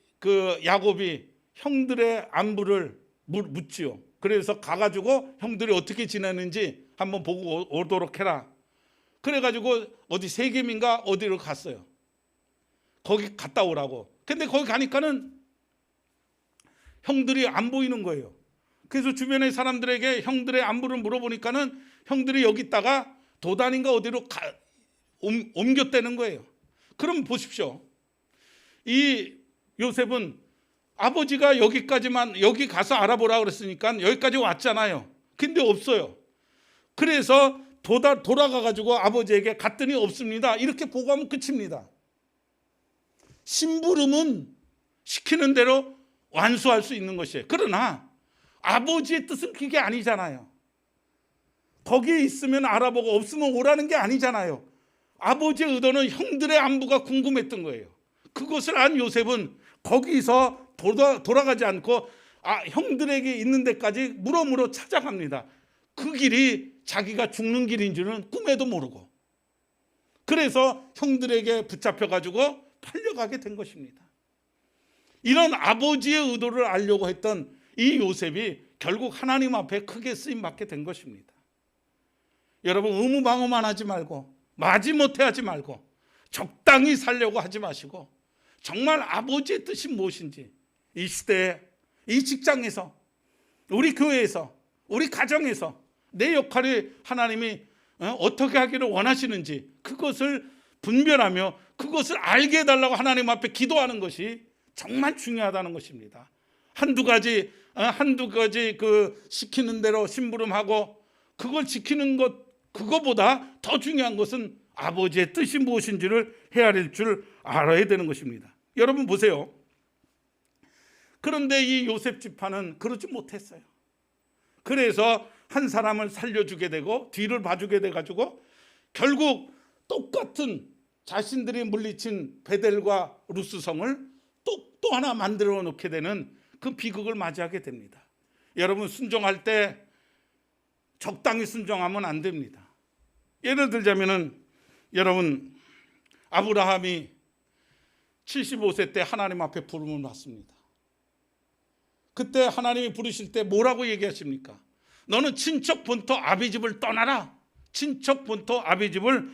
야곱이 형들의 안부를 묻지요. 그래서 가가지고 형들이 어떻게 지내는지 한번 보고 오도록 해라. 그래가지고 어디 세겜인가 어디로 갔어요. 거기 갔다 오라고. 근데 거기 가니까는 형들이 안 보이는 거예요. 그래서 주변의 사람들에게 형들의 안부를 물어보니까는 형들이 여기 있다가 도단인가 어디로 옮겼다는 거예요. 그럼 보십시오. 이 요셉은 아버지가 여기 가서 알아보라 그랬으니까 여기까지 왔잖아요. 근데 없어요. 그래서 돌아가가지고 아버지에게 갔더니 없습니다. 이렇게 보고하면 끝입니다. 심부름은 시키는 대로 완수할 수 있는 것이에요. 그러나 아버지의 뜻은 그게 아니잖아요. 거기에 있으면 알아보고 없으면 오라는 게 아니잖아요. 아버지의 의도는 형들의 안부가 궁금했던 거예요. 그것을 안 요셉은 거기서 돌아가지 않고 형들에게 있는 데까지 물어 찾아갑니다. 그 길이 자기가 죽는 길인 줄은 꿈에도 모르고, 그래서 형들에게 붙잡혀가지고 팔려가게 된 것입니다. 이런 아버지의 의도를 알려고 했던 이 요셉이 결국 하나님 앞에 크게 쓰임받게 된 것입니다. 여러분, 의무방어만 하지 말고 마지못해 하지 말고 적당히 살려고 하지 마시고, 정말 아버지의 뜻이 무엇인지 이 시대에, 이 직장에서, 우리 교회에서, 우리 가정에서 내 역할이 하나님이 어떻게 하기를 원하시는지 그것을 분별하며 그것을 알게 해달라고 하나님 앞에 기도하는 것이 정말 중요하다는 것입니다. 한두 가지 그 시키는 대로 심부름하고 그걸 지키는 것, 그거보다 더 중요한 것은 아버지의 뜻이 무엇인지를 헤아릴 줄 알아야 되는 것입니다. 여러분 보세요. 그런데 이 요셉 지파는 그러지 못했어요. 그래서 한 사람을 살려주게 되고 뒤를 봐주게 돼가지고 결국 똑같은 자신들이 물리친 베델과 루스성을 또 하나 만들어 놓게 되는 그 비극을 맞이하게 됩니다. 여러분, 순종할 때 적당히 순종하면 안 됩니다. 예를 들자면은, 여러분, 아브라함이 75세 때 하나님 앞에 부름을 받습니다. 그때 하나님이 부르실 때 뭐라고 얘기하십니까? 너는 친척 본토 아비집을 떠나라. 친척 본토 아비집을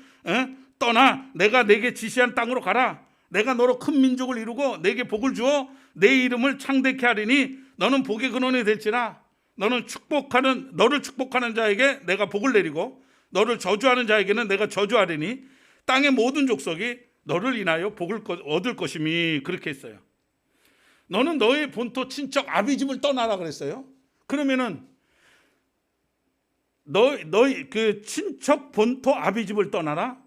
떠나 내가 내게 지시한 땅으로 가라. 내가 너로 큰 민족을 이루고 내게 복을 주어 내 이름을 창대케 하리니 너는 복의 근원이 될지라. 너를 축복하는 자에게 내가 복을 내리고 너를 저주하는 자에게는 내가 저주하리니 땅의 모든 족속이 너를 인하여 복을 얻을 것임이. 그렇게 했어요. 너는 너의 본토 친척 아비집을 떠나라 그랬어요. 그러면은 너희 그 친척 본토 아비집을 떠나라.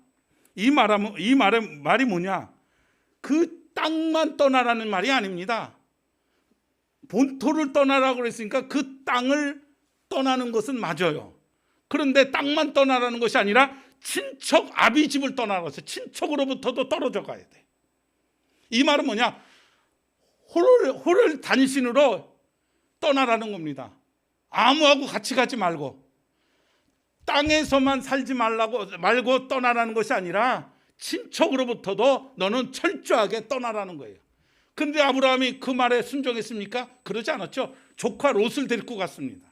이 말이 뭐냐? 그 땅만 떠나라는 말이 아닙니다. 본토를 떠나라고 그랬으니까 그 땅을 떠나는 것은 맞아요. 그런데 땅만 떠나라는 것이 아니라 친척 아비집을 떠나라고 해서 친척으로부터도 떨어져 가야 돼. 이 말은 뭐냐? 홀을 단신으로 떠나라는 겁니다. 아무하고 같이 가지 말고 땅에서만 살지 말고 떠나라는 것이 아니라 친척으로부터도 너는 철저하게 떠나라는 거예요. 그런데 아브라함이 그 말에 순종했습니까? 그러지 않았죠. 조카 롯을 데리고 갔습니다.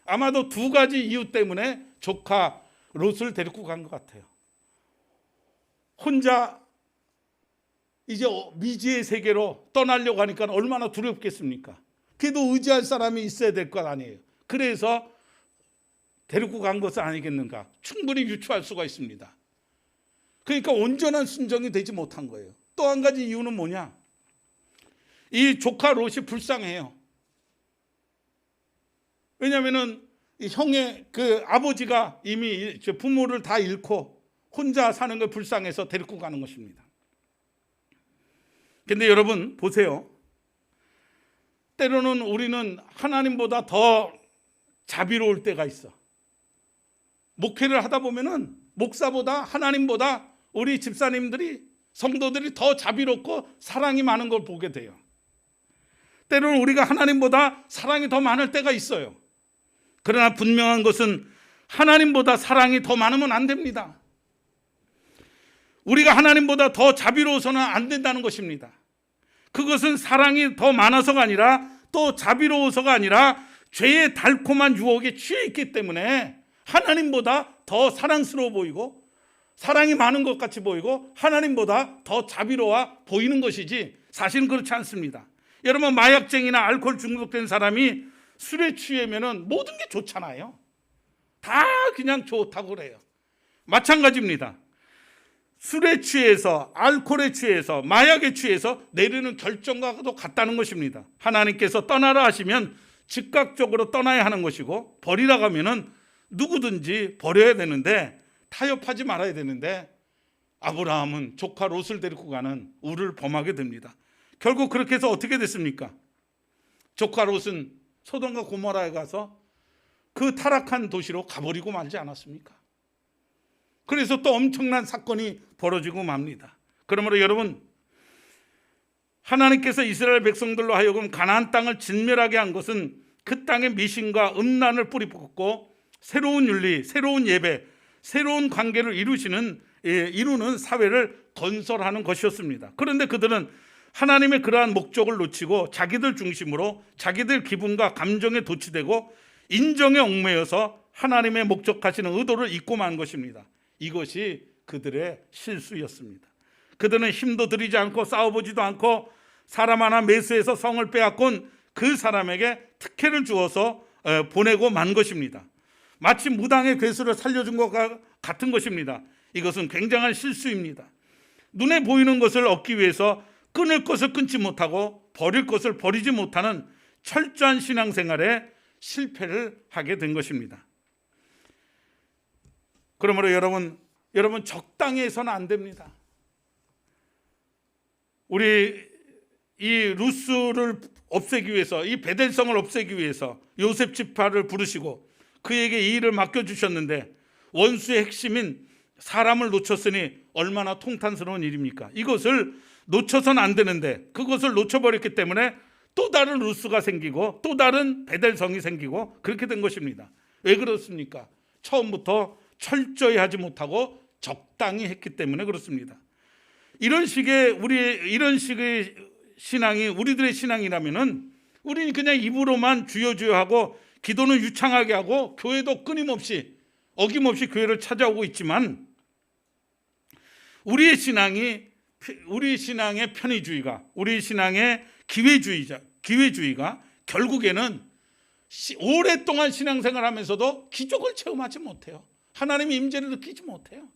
아마도 두 가지 이유 때문에 조카 롯을 데리고 간 것 같아요. 혼자 이제 미지의 세계로 떠나려고 하니까 얼마나 두렵겠습니까? 그래도 의지할 사람이 있어야 될 것 아니에요. 그래서 데리고 간 것은 아니겠는가? 충분히 유추할 수가 있습니다. 그러니까 온전한 순종이 되지 못한 거예요. 또 한 가지 이유는 뭐냐? 이 조카 롯이 불쌍해요. 왜냐하면은 형의 그 아버지가 이미 부모를 다 잃고 혼자 사는 걸 불쌍해서 데리고 가는 것입니다. 근데 여러분 보세요. 때로는 우리는 하나님보다 더 자비로울 때가 있어. 목회를 하다 보면은 목사보다 하나님보다 우리 집사님들이 성도들이 더 자비롭고 사랑이 많은 걸 보게 돼요. 때로는 우리가 하나님보다 사랑이 더 많을 때가 있어요. 그러나 분명한 것은 하나님보다 사랑이 더 많으면 안 됩니다. 우리가 하나님보다 더 자비로워서는 안 된다는 것입니다. 그것은 사랑이 더 많아서가 아니라 또 자비로워서가 아니라 죄의 달콤한 유혹에 취해 있기 때문에 하나님보다 더 사랑스러워 보이고 사랑이 많은 것 같이 보이고 하나님보다 더 자비로워 보이는 것이지 사실은 그렇지 않습니다. 여러분 마약쟁이나 알코올 중독된 사람이 술에 취하면은 모든 게 좋잖아요. 다 그냥 좋다고 그래요. 마찬가지입니다. 술에 취해서 알코올에 취해서 마약에 취해서 내리는 결정과도 같다는 것입니다. 하나님께서 떠나라 하시면 즉각적으로 떠나야 하는 것이고 버리라고 하면은 누구든지 버려야 되는데 타협하지 말아야 되는데 아브라함은 조카 롯을 데리고 가는 우를 범하게 됩니다. 결국 그렇게 해서 어떻게 됐습니까? 조카 롯은 소돔과 고모라에 가서 그 타락한 도시로 가버리고 말지 않았습니까? 그래서 또 엄청난 사건이 벌어지고 맙니다. 그러므로 여러분 하나님께서 이스라엘 백성들로 하여금 가나안 땅을 진멸하게 한 것은 그 땅에 미신과 음란을 뿌리 뽑고 새로운 윤리, 새로운 예배, 새로운 관계를 이루는 사회를 건설하는 것이었습니다. 그런데 그들은 하나님의 그러한 목적을 놓치고 자기들 중심으로 자기들 기분과 감정에 도취되고 인정에 얽매여서 하나님의 목적하시는 의도를 잊고 만 것입니다. 이것이 그들의 실수였습니다. 그들은 힘도 들이지 않고 싸워보지도 않고 사람 하나 매수해서 성을 빼앗곤 그 사람에게 특혜를 주어서 보내고 만 것입니다. 마치 무당의 괴수를 살려준 것과 같은 것입니다. 이것은 굉장한 실수입니다. 눈에 보이는 것을 얻기 위해서 끊을 것을 끊지 못하고 버릴 것을 버리지 못하는 철저한 신앙생활에 실패를 하게 된 것입니다. 그러므로 여러분 적당히 해서는 안 됩니다. 우리 이 루스를 없애기 위해서 이 베델성을 없애기 위해서 요셉 지파를 부르시고 그에게 이 일을 맡겨주셨는데 원수의 핵심인 사람을 놓쳤으니 얼마나 통탄스러운 일입니까? 이것을 놓쳐서는 안 되는데 그것을 놓쳐버렸기 때문에 또 다른 루스가 생기고 또 다른 베델성이 생기고 그렇게 된 것입니다. 왜 그렇습니까? 처음부터 철저히 하지 못하고 적당히 했기 때문에 그렇습니다. 이런 식의 신앙이 우리들의 신앙이라면은 우리는 그냥 입으로만 주여 주여 하고 기도는 유창하게 하고 교회도 끊임없이 어김없이 교회를 찾아오고 있지만 우리의 신앙이 우리 신앙의 편의주의가, 우리 신앙의 기회주의가 결국에는 오랫동안 신앙생활하면서도 기적을 체험하지 못해요. 하나님의 임재를 느끼지 못해요.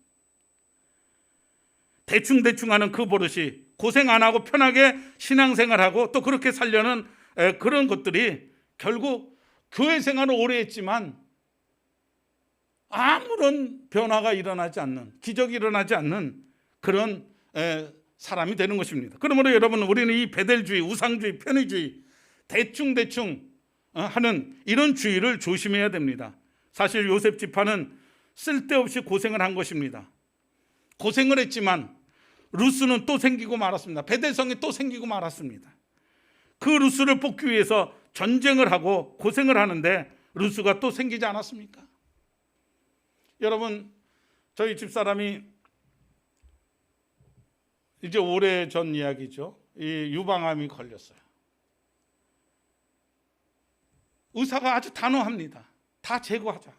대충 하는 그 버릇이, 고생 안 하고 편하게 신앙생활하고 또 그렇게 살려는 그런 것들이 결국 교회 생활을 오래 했지만 아무런 변화가 일어나지 않는, 기적이 일어나지 않는 그런 사람이 되는 것입니다. 그러므로 여러분, 우리는 이 베델주의, 우상주의, 편의주의, 대충 하는 이런 주의를 조심해야 됩니다. 사실 요셉 지파는 쓸데없이 고생을 한 것입니다. 고생을 했지만 루스는 또 생기고 말았습니다. 베델성이 또 생기고 말았습니다. 그 루스를 뽑기 위해서 전쟁을 하고 고생을 하는데 루스가 또 생기지 않았습니까? 여러분, 저희 집사람이 이제 오래전 이야기죠. 이 유방암이 걸렸어요. 의사가 아주 단호합니다. 다 제거하자.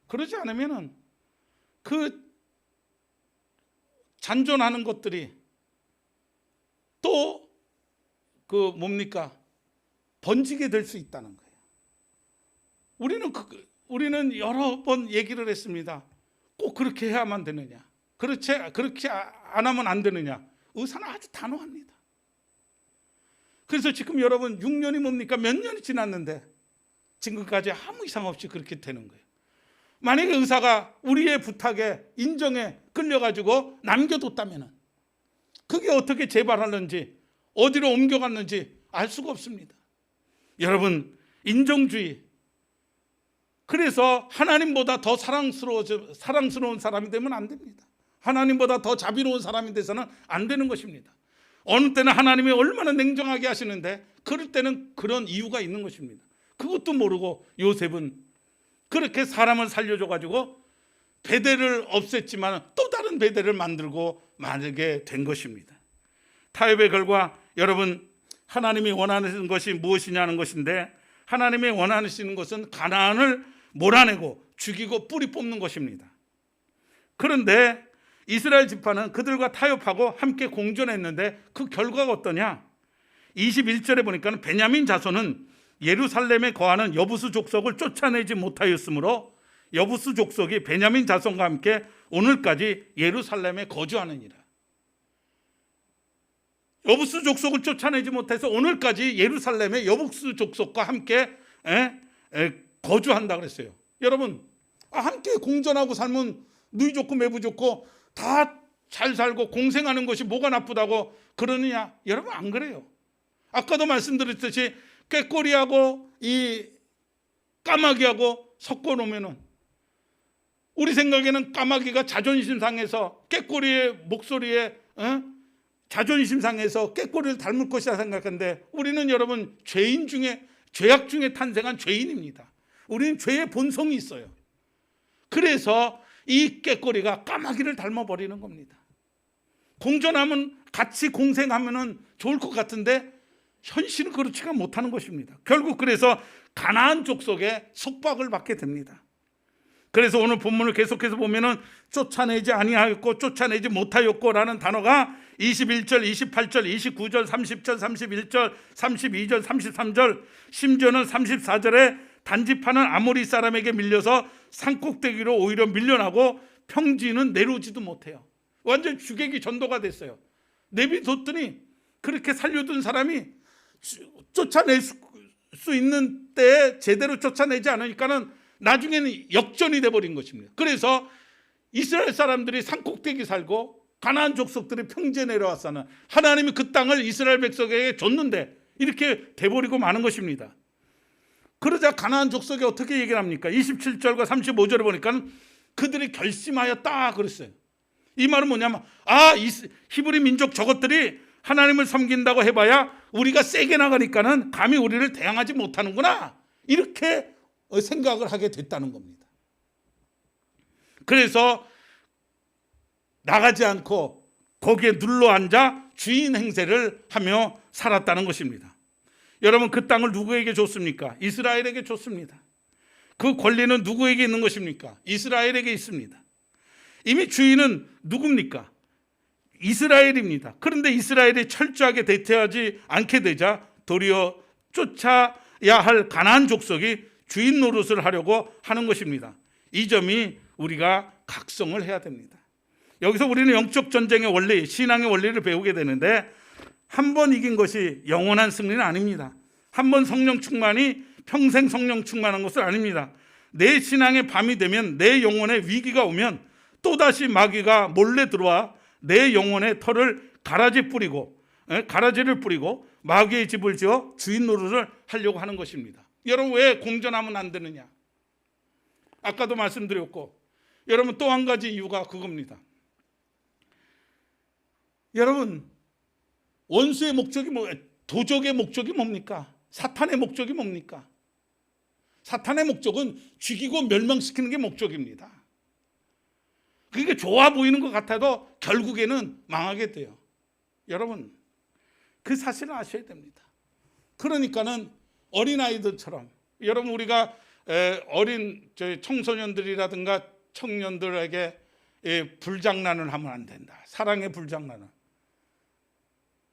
그러지 않으면은 그 잔존하는 것들이 또 번지게 될 수 있다는 거예요. 우리는 여러 번 얘기를 했습니다. 꼭 그렇게 해야만 되느냐? 그렇게 안 하면 안 되느냐? 의사는 아주 단호합니다. 그래서 지금 여러분 6년이 뭡니까? 몇 년이 지났는데 지금까지 아무 이상 없이 그렇게 되는 거예요. 만약에 의사가 우리의 부탁에 인정에 끌려가지고 남겨뒀다면 그게 어떻게 재발하는지, 어디로 옮겨갔는지 알 수가 없습니다. 여러분, 인정주의, 그래서 하나님보다 더 사랑스러운 사람이 되면 안 됩니다. 하나님보다 더 자비로운 사람이 돼서는 안 되는 것입니다. 어느 때는 하나님이 얼마나 냉정하게 하시는데 그럴 때는 그런 이유가 있는 것입니다. 그것도 모르고 요셉은 그렇게 사람을 살려줘가지고 베델을 없앴지만 또 다른 베델을 만들고 만들게 된 것입니다. 타협의 결과, 여러분, 하나님이 원하는 것이 무엇이냐는 것인데, 하나님이 원하시는 것은 가나안을 몰아내고 죽이고 뿌리 뽑는 것입니다. 그런데 이스라엘 지파는 그들과 타협하고 함께 공존했는데 그 결과가 어떠냐? 21절에 보니까 베냐민 자손은 예루살렘에 거하는 여부수 족속을 쫓아내지 못하였으므로 여부수 족속이 베냐민 자손과 함께 오늘까지 예루살렘에 거주하느니라. 여부수 족속을 쫓아내지 못해서 오늘까지 예루살렘에 여부수 족속과 함께 거주한다 그랬어요. 여러분, 함께 공존하고 살면 누이 좋고 매부 좋고 다 잘 살고 공생하는 것이 뭐가 나쁘다고 그러느냐? 여러분, 안 그래요. 아까도 말씀드렸듯이 꾀꼬리하고 이 까마귀하고 섞어 놓으면은, 우리 생각에는 까마귀가 자존심 상해서 꾀꼬리의 목소리에 자존심 상해서 꾀꼬리를 닮을 것이라 생각하는데, 우리는 여러분 죄악 중에 탄생한 죄인입니다. 우리는 죄의 본성이 있어요. 그래서 이 꾀꼬리가 까마귀를 닮아버리는 겁니다. 공존하면, 같이 공생하면 좋을 것 같은데 현실은 그렇지가 못하는 것입니다. 결국 그래서 가나안 족속에 속박을 받게 됩니다. 그래서 오늘 본문을 계속해서 보면은 쫓아내지 아니하였고 쫓아내지 못하였고라는 단어가 21절, 28절, 29절, 30절, 31절, 32절, 33절, 심지어는 34절에 단집하는 아모리 사람에게 밀려서 산꼭대기로 오히려 밀려나고 평지는 내려오지도 못해요. 완전 주객이 전도가 됐어요. 내비뒀더니 그렇게 살려둔 사람이 쫓아낼 수 있는 때에 제대로 쫓아내지 않으니까는 나중에는 역전이 돼버린 것입니다. 그래서 이스라엘 사람들이 산꼭대기 살고 가나안 족속들이 평지에 내려왔사는 하나님이 그 땅을 이스라엘 백성에게 줬는데 이렇게 돼버리고 마는 것입니다. 그러자 가나안 족속이 어떻게 얘기를 합니까? 27절과 35절에 보니까 그들이 결심하였다 그랬어요. 이 말은 뭐냐면, 히브리 민족 저것들이 하나님을 섬긴다고 해봐야 우리가 세게 나가니까는 감히 우리를 대항하지 못하는구나, 이렇게 생각을 하게 됐다는 겁니다. 그래서 나가지 않고 거기에 눌러앉아 주인 행세를 하며 살았다는 것입니다. 여러분, 그 땅을 누구에게 줬습니까? 이스라엘에게 줬습니다. 그 권리는 누구에게 있는 것입니까? 이스라엘에게 있습니다. 이미 주인은 누굽니까? 이스라엘입니다. 그런데 이스라엘이 철저하게 대처하지 않게 되자 도리어 쫓아야 할 가나안 족속이 주인 노릇을 하려고 하는 것입니다. 이 점이 우리가 각성을 해야 됩니다. 여기서 우리는 영적 전쟁의 원리, 신앙의 원리를 배우게 되는데, 한 번 이긴 것이 영원한 승리는 아닙니다. 한 번 성령 충만이 평생 성령 충만한 것은 아닙니다. 내 신앙의 밤이 되면, 내 영혼에 위기가 오면 또다시 마귀가 몰래 들어와 내 영혼의 털을 가라지를 뿌리고 마귀의 집을 지어 주인 노릇을 하려고 하는 것입니다. 여러분, 왜 공전하면 안 되느냐? 아까도 말씀드렸고, 여러분 또 한 가지 이유가 그겁니다. 여러분, 원수의 목적이 도적의 목적이 뭡니까? 사탄의 목적이 뭡니까? 사탄의 목적은 죽이고 멸망시키는 게 목적입니다. 그게 좋아 보이는 것 같아도 결국에는 망하게 돼요. 여러분, 그 사실을 아셔야 됩니다. 그러니까는 어린아이들처럼, 여러분 우리가 어린 청소년들이라든가 청년들에게 불장난을 하면 안 된다. 사랑의 불장난을.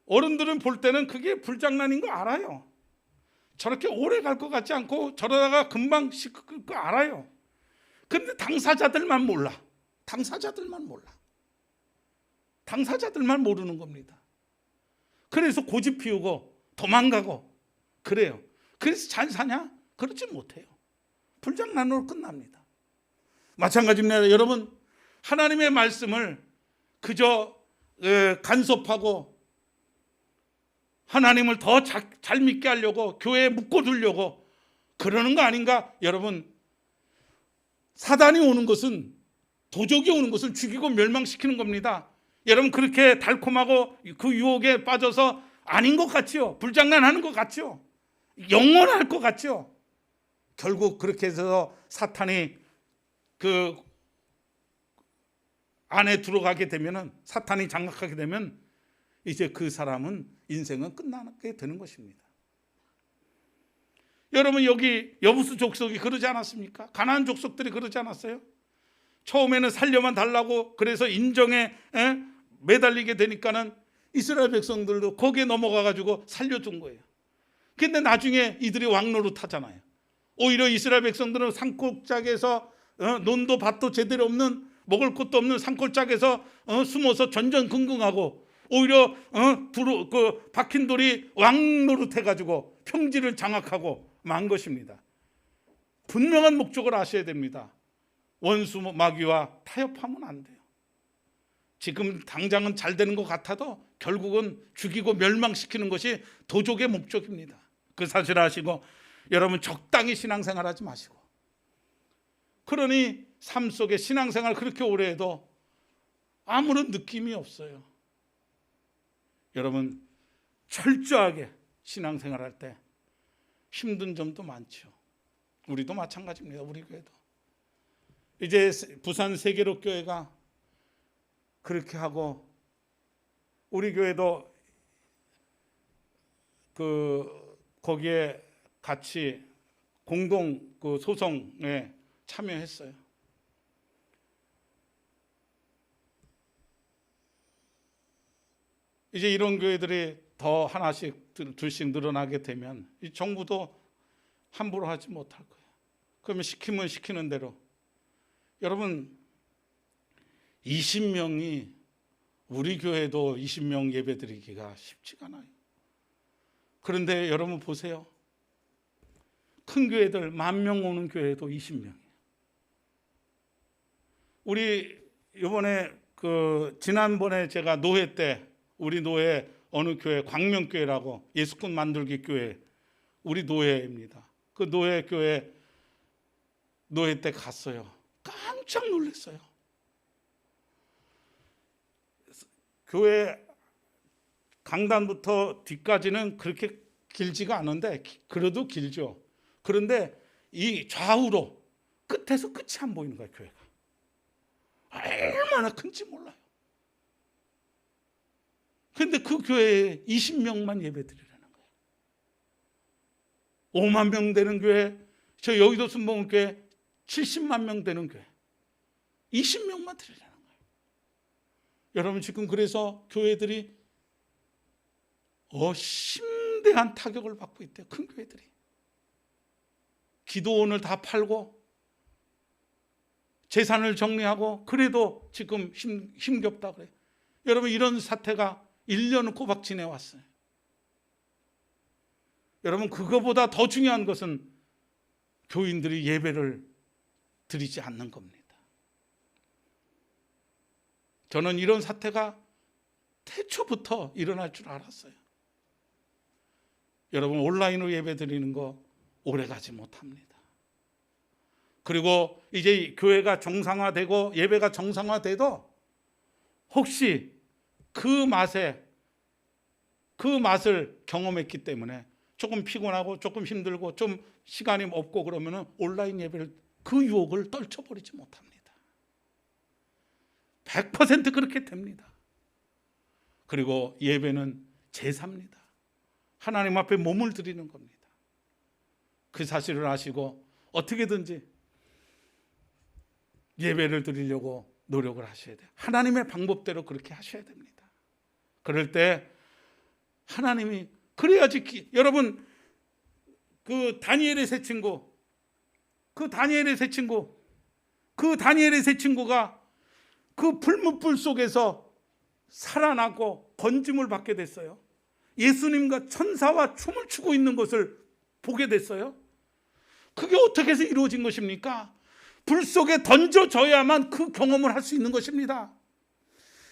어른들은 볼 때는 그게 불장난인 거 알아요. 저렇게 오래 갈 것 같지 않고 저러다가 금방 시끄러울 거 알아요. 그런데 당사자들만 몰라. 당사자들만 모르는 겁니다. 그래서 고집 피우고 도망가고 그래요. 그래서 잘 사냐? 그렇지 못해요. 불장난으로 끝납니다. 마찬가지입니다. 여러분, 하나님의 말씀을 그저 간섭하고 하나님을 더 잘 믿게 하려고 교회에 묶어두려고 그러는 거 아닌가? 여러분, 사단이 오는 것은, 도적이 오는 것은 죽이고 멸망시키는 겁니다. 여러분, 그렇게 달콤하고 그 유혹에 빠져서 아닌 것 같죠? 불장난하는 것 같죠? 영원할 것 같죠? 결국 그렇게 해서 사탄이 그 안에 들어가게 되면은, 사탄이 장악하게 되면 이제 그 사람은 인생은 끝나게 되는 것입니다. 여러분, 여기 여부수 족속이 그러지 않았습니까? 가나안 족속들이 그러지 않았어요? 처음에는 살려만 달라고 그래서 인정에 매달리게 되니까는 이스라엘 백성들도 거기에 넘어가 가지고 살려준 거예요. 근데 나중에 이들이 왕노릇 하잖아요. 오히려 이스라엘 백성들은 산골짜기에서 논도 밭도 제대로 없는, 먹을 것도 없는 산골짜기에서 숨어서 전전긍긍하고, 오히려 박힌 돌이 왕노릇 해가지고 평지를 장악하고 만 것입니다. 분명한 목적을 아셔야 됩니다. 원수 마귀와 타협하면 안 돼요. 지금 당장은 잘 되는 것 같아도 결국은 죽이고 멸망시키는 것이 도적의 목적입니다. 그 사실을 아시고 여러분, 적당히 신앙생활하지 마시고, 그러니 삶 속에 신앙생활 그렇게 오래 해도 아무런 느낌이 없어요. 여러분, 철저하게 신앙생활할 때 힘든 점도 많죠. 우리도 마찬가지입니다. 우리 교회도 이제 부산 세계로 교회가 그렇게 하고, 우리 교회도 거기에 같이 공동 소송에 참여했어요. 이제 이런 교회들이 더 하나씩 둘씩 늘어나게 되면 이 정부도 함부로 하지 못할 거예요. 그러면 시키면 시키는 대로. 여러분, 20명이, 우리 교회도 20명 예배드리기가 쉽지가 않아요. 그런데 여러분 보세요. 큰 교회들 10,000명 오는 교회도 20명이에요. 우리 이번에 지난번에 제가 노회 때, 우리 노회 어느 교회, 광명교회라고 예수꾼 만들기 교회, 우리 노회입니다. 그 노회 교회 노회 때 갔어요. 깜짝 놀랐어요. 교회 강단부터 뒤까지는 그렇게 길지가 않은데, 그래도 길죠. 그런데 이 좌우로 끝에서 끝이 안 보이는 거예요. 교회가 얼마나 큰지 몰라요. 그런데 그 교회에 20명만 예배드리라는 거예요. 5만 명 되는 교회, 저 여의도 여러분 지금 그래서 교회들이 심대한 타격을 받고 있대요. 큰 교회들이 기도원을 다 팔고 재산을 정리하고 그래도 지금 힘겹다 그래요. 여러분 이런 사태가 1년을 꼬박 지내왔어요. 여러분 그거보다 더 중요한 것은 교인들이 예배를 드리지 않는 겁니다. 저는 이런 사태가 태초부터 일어날 줄 알았어요. 여러분 온라인으로 예배 드리는 거 오래가지 못합니다. 그리고 이제 교회가 정상화되고 예배가 정상화돼도 혹시 그 맛을 경험했기 때문에 조금 피곤하고 조금 힘들고 좀 시간이 없고 그러면은 온라인 예배를 그 유혹을 떨쳐버리지 못합니다. 100% 그렇게 됩니다. 그리고 예배는 제사입니다. 하나님 앞에 몸을 드리는 겁니다. 그 사실을 아시고 어떻게든지 예배를 드리려고 노력을 하셔야 돼요. 하나님의 방법대로 그렇게 하셔야 됩니다. 그럴 때 하나님이 그래야지 여러분 그 다니엘의 세 친구가 그 불문불 속에서 살아나고 건짐을 받게 됐어요. 예수님과 천사와 춤을 추고 있는 것을 보게 됐어요. 그게 어떻게 해서 이루어진 것입니까? 불 속에 던져져야만 그 경험을 할 수 있는 것입니다.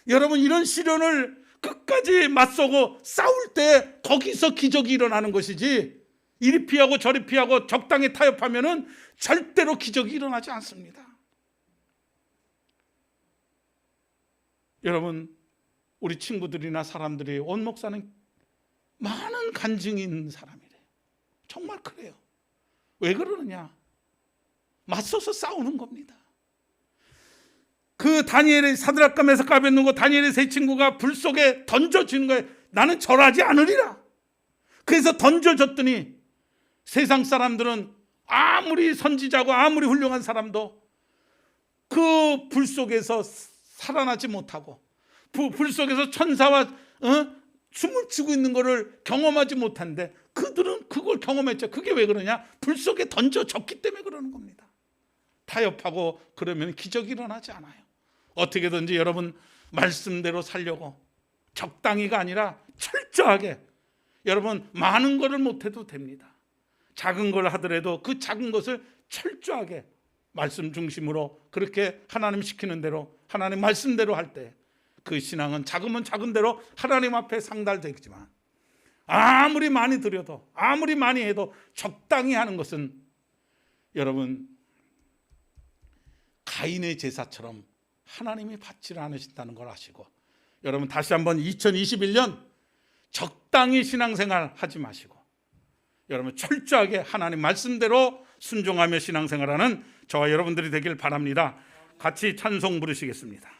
여러분 이런 시련을 끝까지 맞서고 싸울 때 거기서 기적이 일어나는 것이지 이리 피하고 저리 피하고 적당히 타협하면은 절대로 기적이 일어나지 않습니다. 여러분 우리 친구들이나 사람들이 원 목사는 많은 간증이 있는 사람이래요. 정말 그래요. 왜 그러느냐? 맞서서 싸우는 겁니다. 그 다니엘의 사드락과 메삭과 아벳느고 다니엘의 세 친구가 불 속에 던져지는 거예요. 나는 절하지 않으리라. 그래서 던져졌더니 세상 사람들은 아무리 선지자고 아무리 훌륭한 사람도 그 불 속에서 살아나지 못하고 불 속에서 천사와 춤을 추고 있는 것을 경험하지 못한데 그들은 그걸 경험했죠. 그게 왜 그러냐? 불 속에 던져졌기 때문에 그러는 겁니다. 타협하고 그러면 기적이 일어나지 않아요. 어떻게든지 여러분 말씀대로 살려고 적당히가 아니라 철저하게 여러분 많은 것을 못해도 됩니다. 작은 걸 하더라도 그 작은 것을 철저하게 말씀 중심으로 그렇게 하나님 시키는 대로 하나님 말씀대로 할 때 그 신앙은 작으면 작은 대로 하나님 앞에 상달되지만 아무리 많이 드려도 아무리 많이 해도 적당히 하는 것은 여러분 가인의 제사처럼 하나님이 받지를 않으신다는 걸 아시고 여러분 다시 한번 2021년 적당히 신앙생활 하지 마시고 여러분 철저하게 하나님 말씀대로 순종하며 신앙생활하는 저와 여러분들이 되길 바랍니다. 같이 찬송 부르시겠습니다.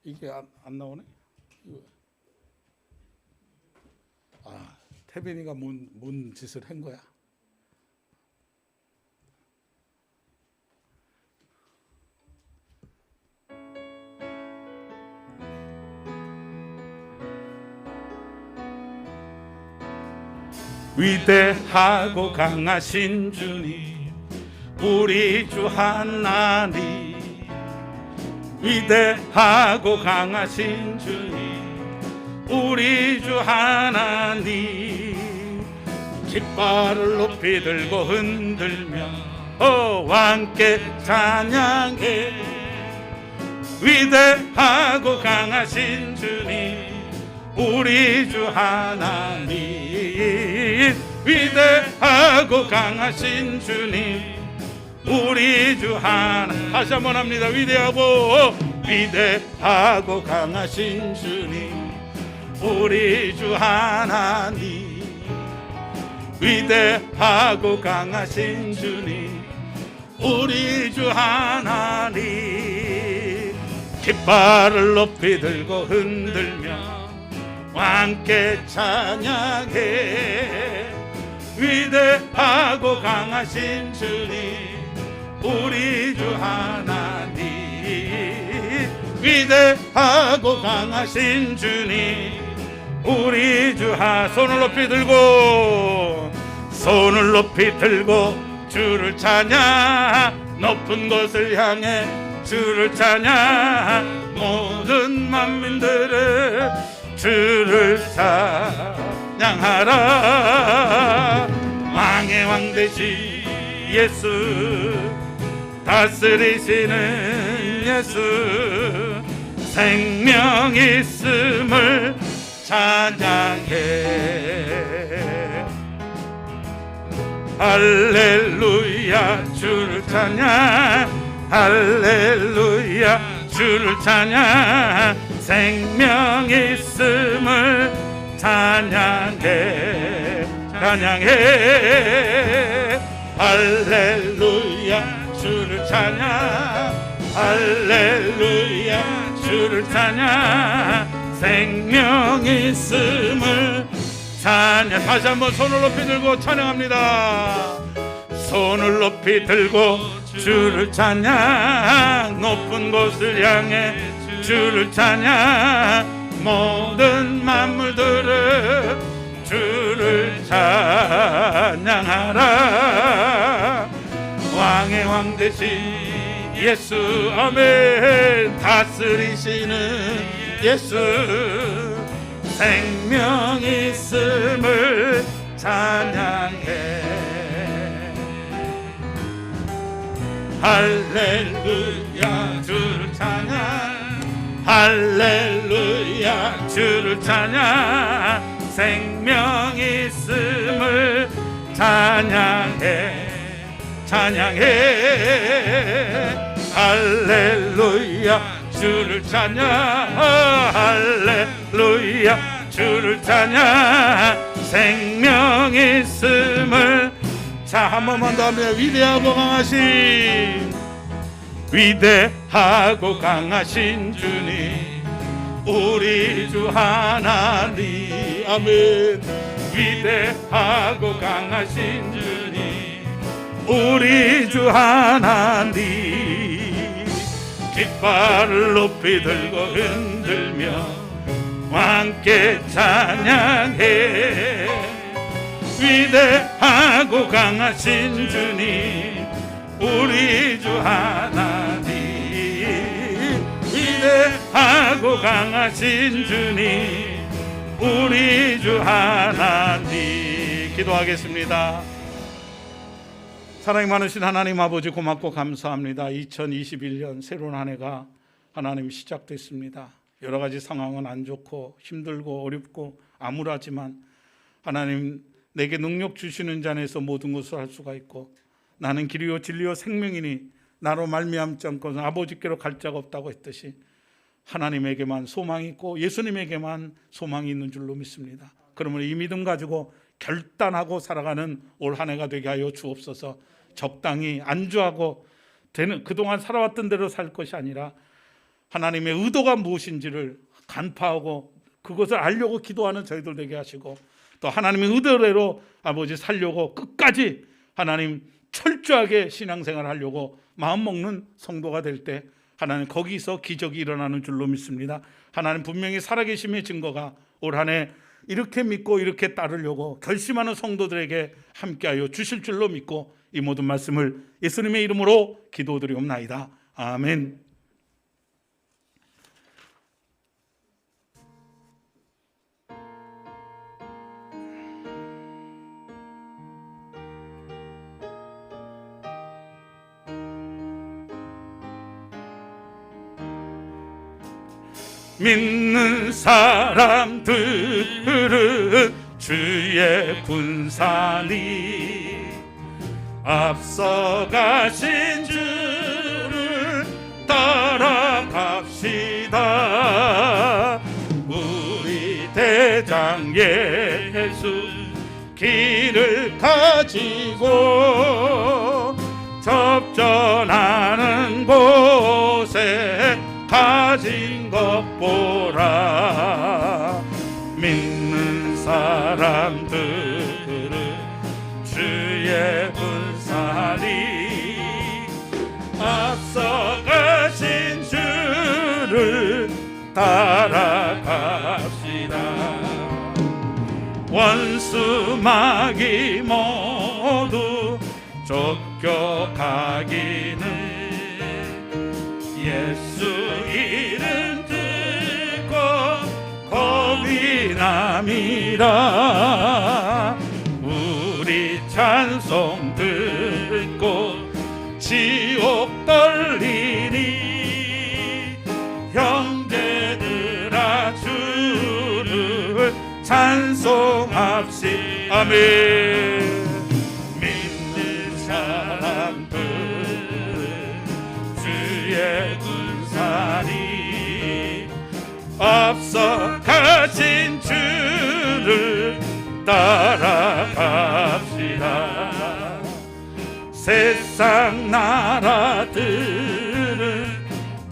이게 안 나오네? 태빈이가 뭔 짓을 한 거야? 위대하고 강하신 주님 우리 주 하나님 위대하고 강하신 주님 우리 주 하나님 깃발을 높이 들고 흔들며 함께 찬양해 위대하고 강하신 주님 우리 주 하나님 위대하고 강하신 주님 우리 주 하나님 다시 한번 합니다. 위대하고 강하신 주님 우리 주 하나님 위대하고 강하신 주님 우리 주 하나님 깃발을 높이 들고 흔들며 함께 찬양해. 위대하고 강하신 주님 우리 주 하나님 위대하고 강하신 주님 우리 주 손을 높이 들고 주를 찬양. 높은 곳을 향해 주를 찬양. 모든 만민들은 주를 찬양하라. 왕의 왕 되신 예수 다스리시는 예수 생명 있음을 찬양해. 할렐루야 주를 찬양. 할렐루야 주를 찬양. 생명 있음을 찬양해. 찬양해. 할렐루야 주를 찬양. 할렐루야 주를 찬양. 생명 있음을 찬양. 다시 한번 손을 높이 들고 찬양합니다. 손을 높이 들고 주를 찬양. 높은 곳을 향해 주를 찬양. 모든 만물들은 주를 찬양하라. 왕의 왕 되신 예수 아멘. 다스리시는 예수 생명 있음을 찬양해. 할렐루야 주를 찬양. 할렐루야 주를 찬양. 생명 있음을 찬양해. 찬양해. 할렐루야 주를 찬양. 할렐루야 주를 찬양. 생명 있음을. 자, 한 번만 더 합니다. 위대하고 강하신 위대하고 강하신 주님 우리 주 하나님 아멘. 위대하고 강하신 주님 우리 주 하나님 깃발을 높이 들고 흔들며 함께 찬양해. 위대하고 강하신 주님 우리 주 하나님 위대하고 강하신 주님 우리 주 하나님. 기도하겠습니다. 사랑이 많으신 하나님 아버지 고맙고 감사합니다. 2021년 새로운 한 해가 하나님 시작됐습니다. 여러 가지 상황은 안 좋고 힘들고 어렵고 암울하지만 하나님 내게 능력 주시는 자 안에서 모든 것을 할 수가 있고 나는 길이요 진리요 생명이니 나로 말미암지 않고는 아버지께로 갈 자가 없다고 했듯이 하나님에게만 소망이 있고 예수님에게만 소망이 있는 줄로 믿습니다. 그러므로 이 믿음 가지고 결단하고 살아가는 올 한 해가 되게 하여 주옵소서. 적당히 안주하고 되는 그동안 살아왔던 대로 살 것이 아니라 하나님의 의도가 무엇인지를 간파하고 그것을 알려고 기도하는 저희들 되게 하시고 또 하나님의 의도대로 아버지 살려고 끝까지 하나님 철저하게 신앙생활을 하려고 마음먹는 성도가 될 때 하나님 거기서 기적이 일어나는 줄로 믿습니다. 하나님 분명히 살아계심의 증거가 올 한 해 이렇게 믿고 이렇게 따르려고 결심하는 성도들에게 함께하여 주실 줄로 믿고 이 모든 말씀을 예수님의 이름으로 기도드리옵나이다. 아멘. 믿는 사람들은 주의 군사니 앞서가신 주를 따라갑시다. 우리 대장 예수 길을 가지고 전하는 곳에 가진 것 보라. 믿는 사람들은 주의 군사리 앞서가신 주를 따라갑시다. 원수 마귀 모두 쫓겨가기는 예수 이름 듣고 겁이 남이라. 우리 찬송 듣고 지옥 떨리니 형제들아 주를 찬송합시다. 아멘. 믿는 사람들 주의 군사리 앞서 가신 주를 따라갑시다. 세상 나라들은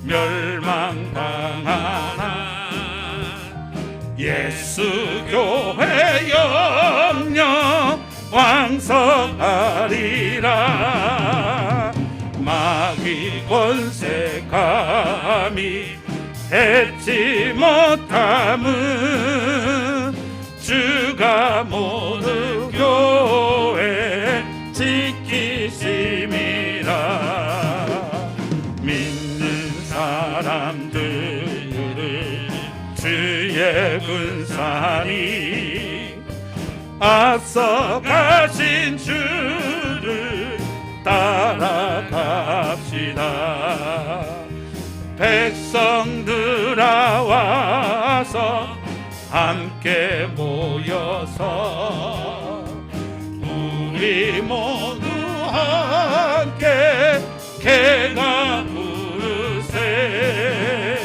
멸망당하나 예수 교회 영영 왕성하리라. 마귀 권세 감히 해치 못함은 주가 모두 교회 지키심이라. 믿는 사람들을 주의 군사니 앞서 가신 주를 따라갑시다. 백성들아 와서 함께 모여서 우리 모두 함께 개가 부르세.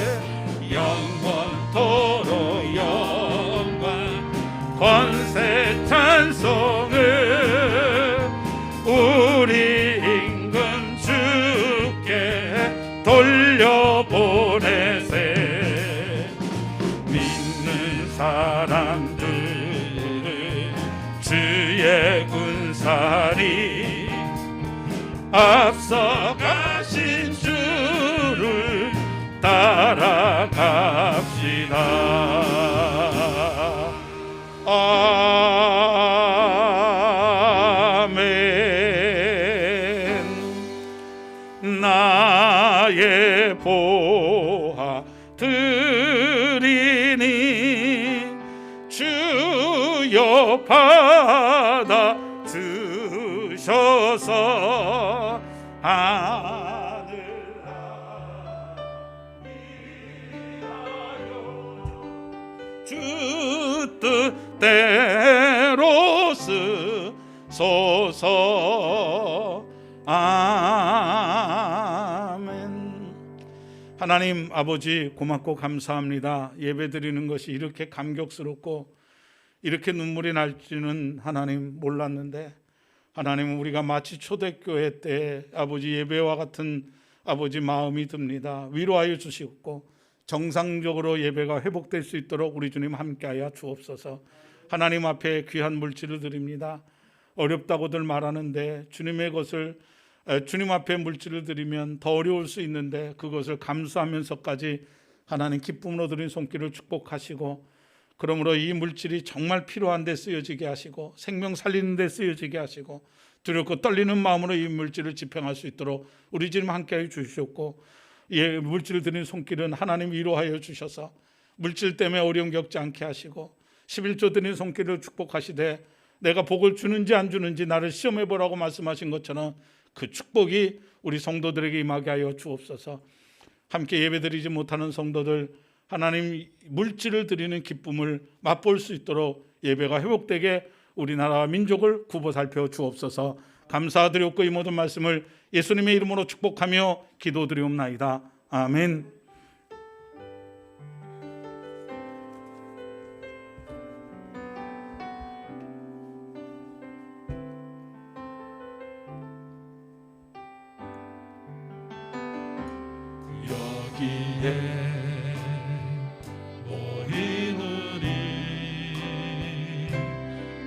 영원토록 영광 권세 찬송을 우리 임금 주께 돌려보내세. 믿는 사람들은 주의 군사리 앞서 가신 주를 따라갑시다. 아멘. 나의 보아 드리니 주여 받아 주셔서 하늘나라 위하여 주 뜻대로 쓰소서. 아멘. 하나님 아버지 고맙고 감사합니다. 예배드리는 것이 이렇게 감격스럽고 이렇게 눈물이 날 줄은 하나님 몰랐는데, 하나님 우리가 마치 초대교회 때 아버지 예배와 같은 아버지 마음이 듭니다. 위로하여 주시고 정상적으로 예배가 회복될 수 있도록 우리 주님 함께하여 주옵소서. 하나님 앞에 귀한 물질을 드립니다. 어렵다고들 말하는데 주님의 것을 주님 앞에 물질을 드리면 더 어려울 수 있는데 그것을 감수하면서까지 하나님 기쁨으로 드린 손길을 축복하시고, 그러므로 이 물질이 정말 필요한 데 쓰여지게 하시고 생명 살리는 데 쓰여지게 하시고 두렵고 떨리는 마음으로 이 물질을 집행할 수 있도록 우리 주님 함께하여 주시옵고, 예, 물질을 드린 손길은 하나님 위로하여 주셔서 물질 때문에 어려움 겪지 않게 하시고 11조 드린 손길을 축복하시되 내가 복을 주는지 안 주는지 나를 시험해 보라고 말씀하신 것처럼 그 축복이 우리 성도들에게 임하게 하여 주옵소서. 함께 예배드리지 못하는 성도들 하나님 물질을 드리는 기쁨을 맛볼 수 있도록 예배가 회복되게 우리나라와 민족을 굽어 살펴 주옵소서. 감사드렸고 이 모든 말씀을 예수님의 이름으로 축복하며 기도드리옵나이다. 아멘. 있기에 모이누리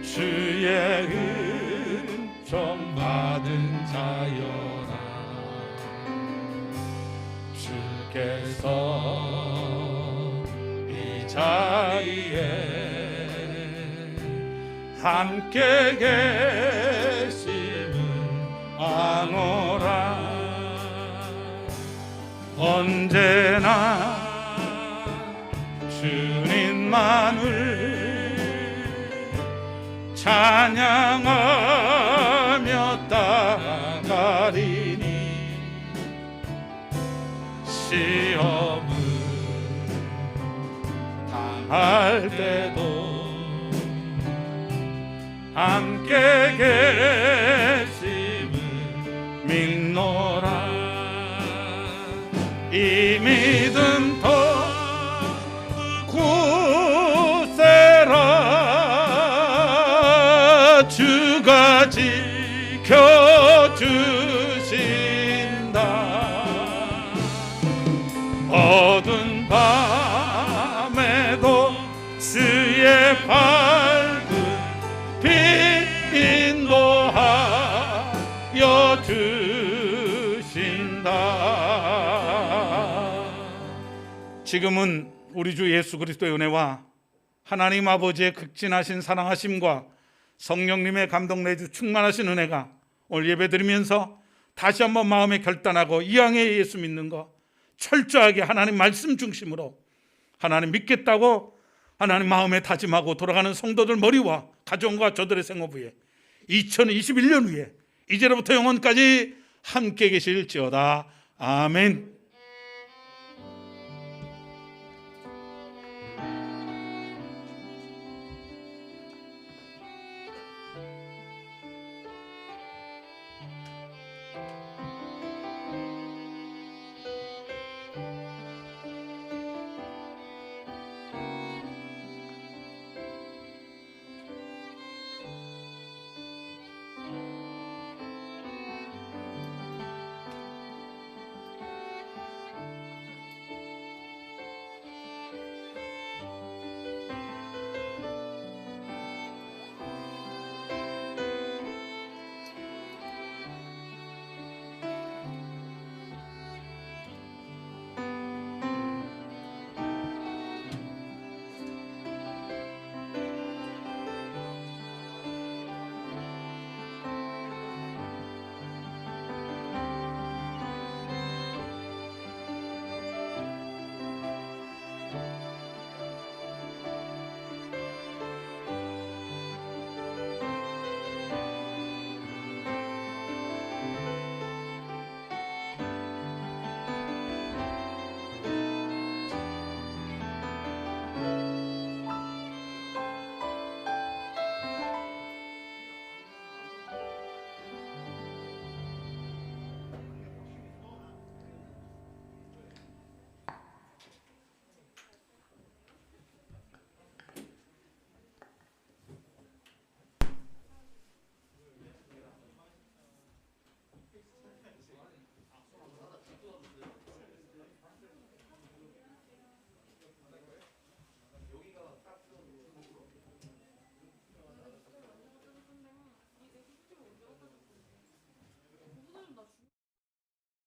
주의 은총 받은 자여라 주께서 이 자리에 함께 계심을 아노라 언제나 주님만을 찬양하며 따라가리니 시험을 당할 때도 함께 계심을 믿노라 이 믿음 더 굳세라 주가 지켜주신다 어두운 밤에도 주의 밝은 빛 인도하여 주신다. 지금은 우리 주 예수 그리스도의 은혜와 하나님 아버지의 극진하신 사랑하심과 성령님의 감동 내주 충만하신 은혜가 오늘 예배드리면서 다시 한번 마음에 결단하고 이왕에 예수 믿는 거 철저하게 하나님 말씀 중심으로 하나님 믿겠다고 하나님 마음에 다짐하고 돌아가는 성도들 머리와 가정과 저들의 생업 위에 2021년 후에 이제로부터 영원까지 함께 계실지어다. 아멘.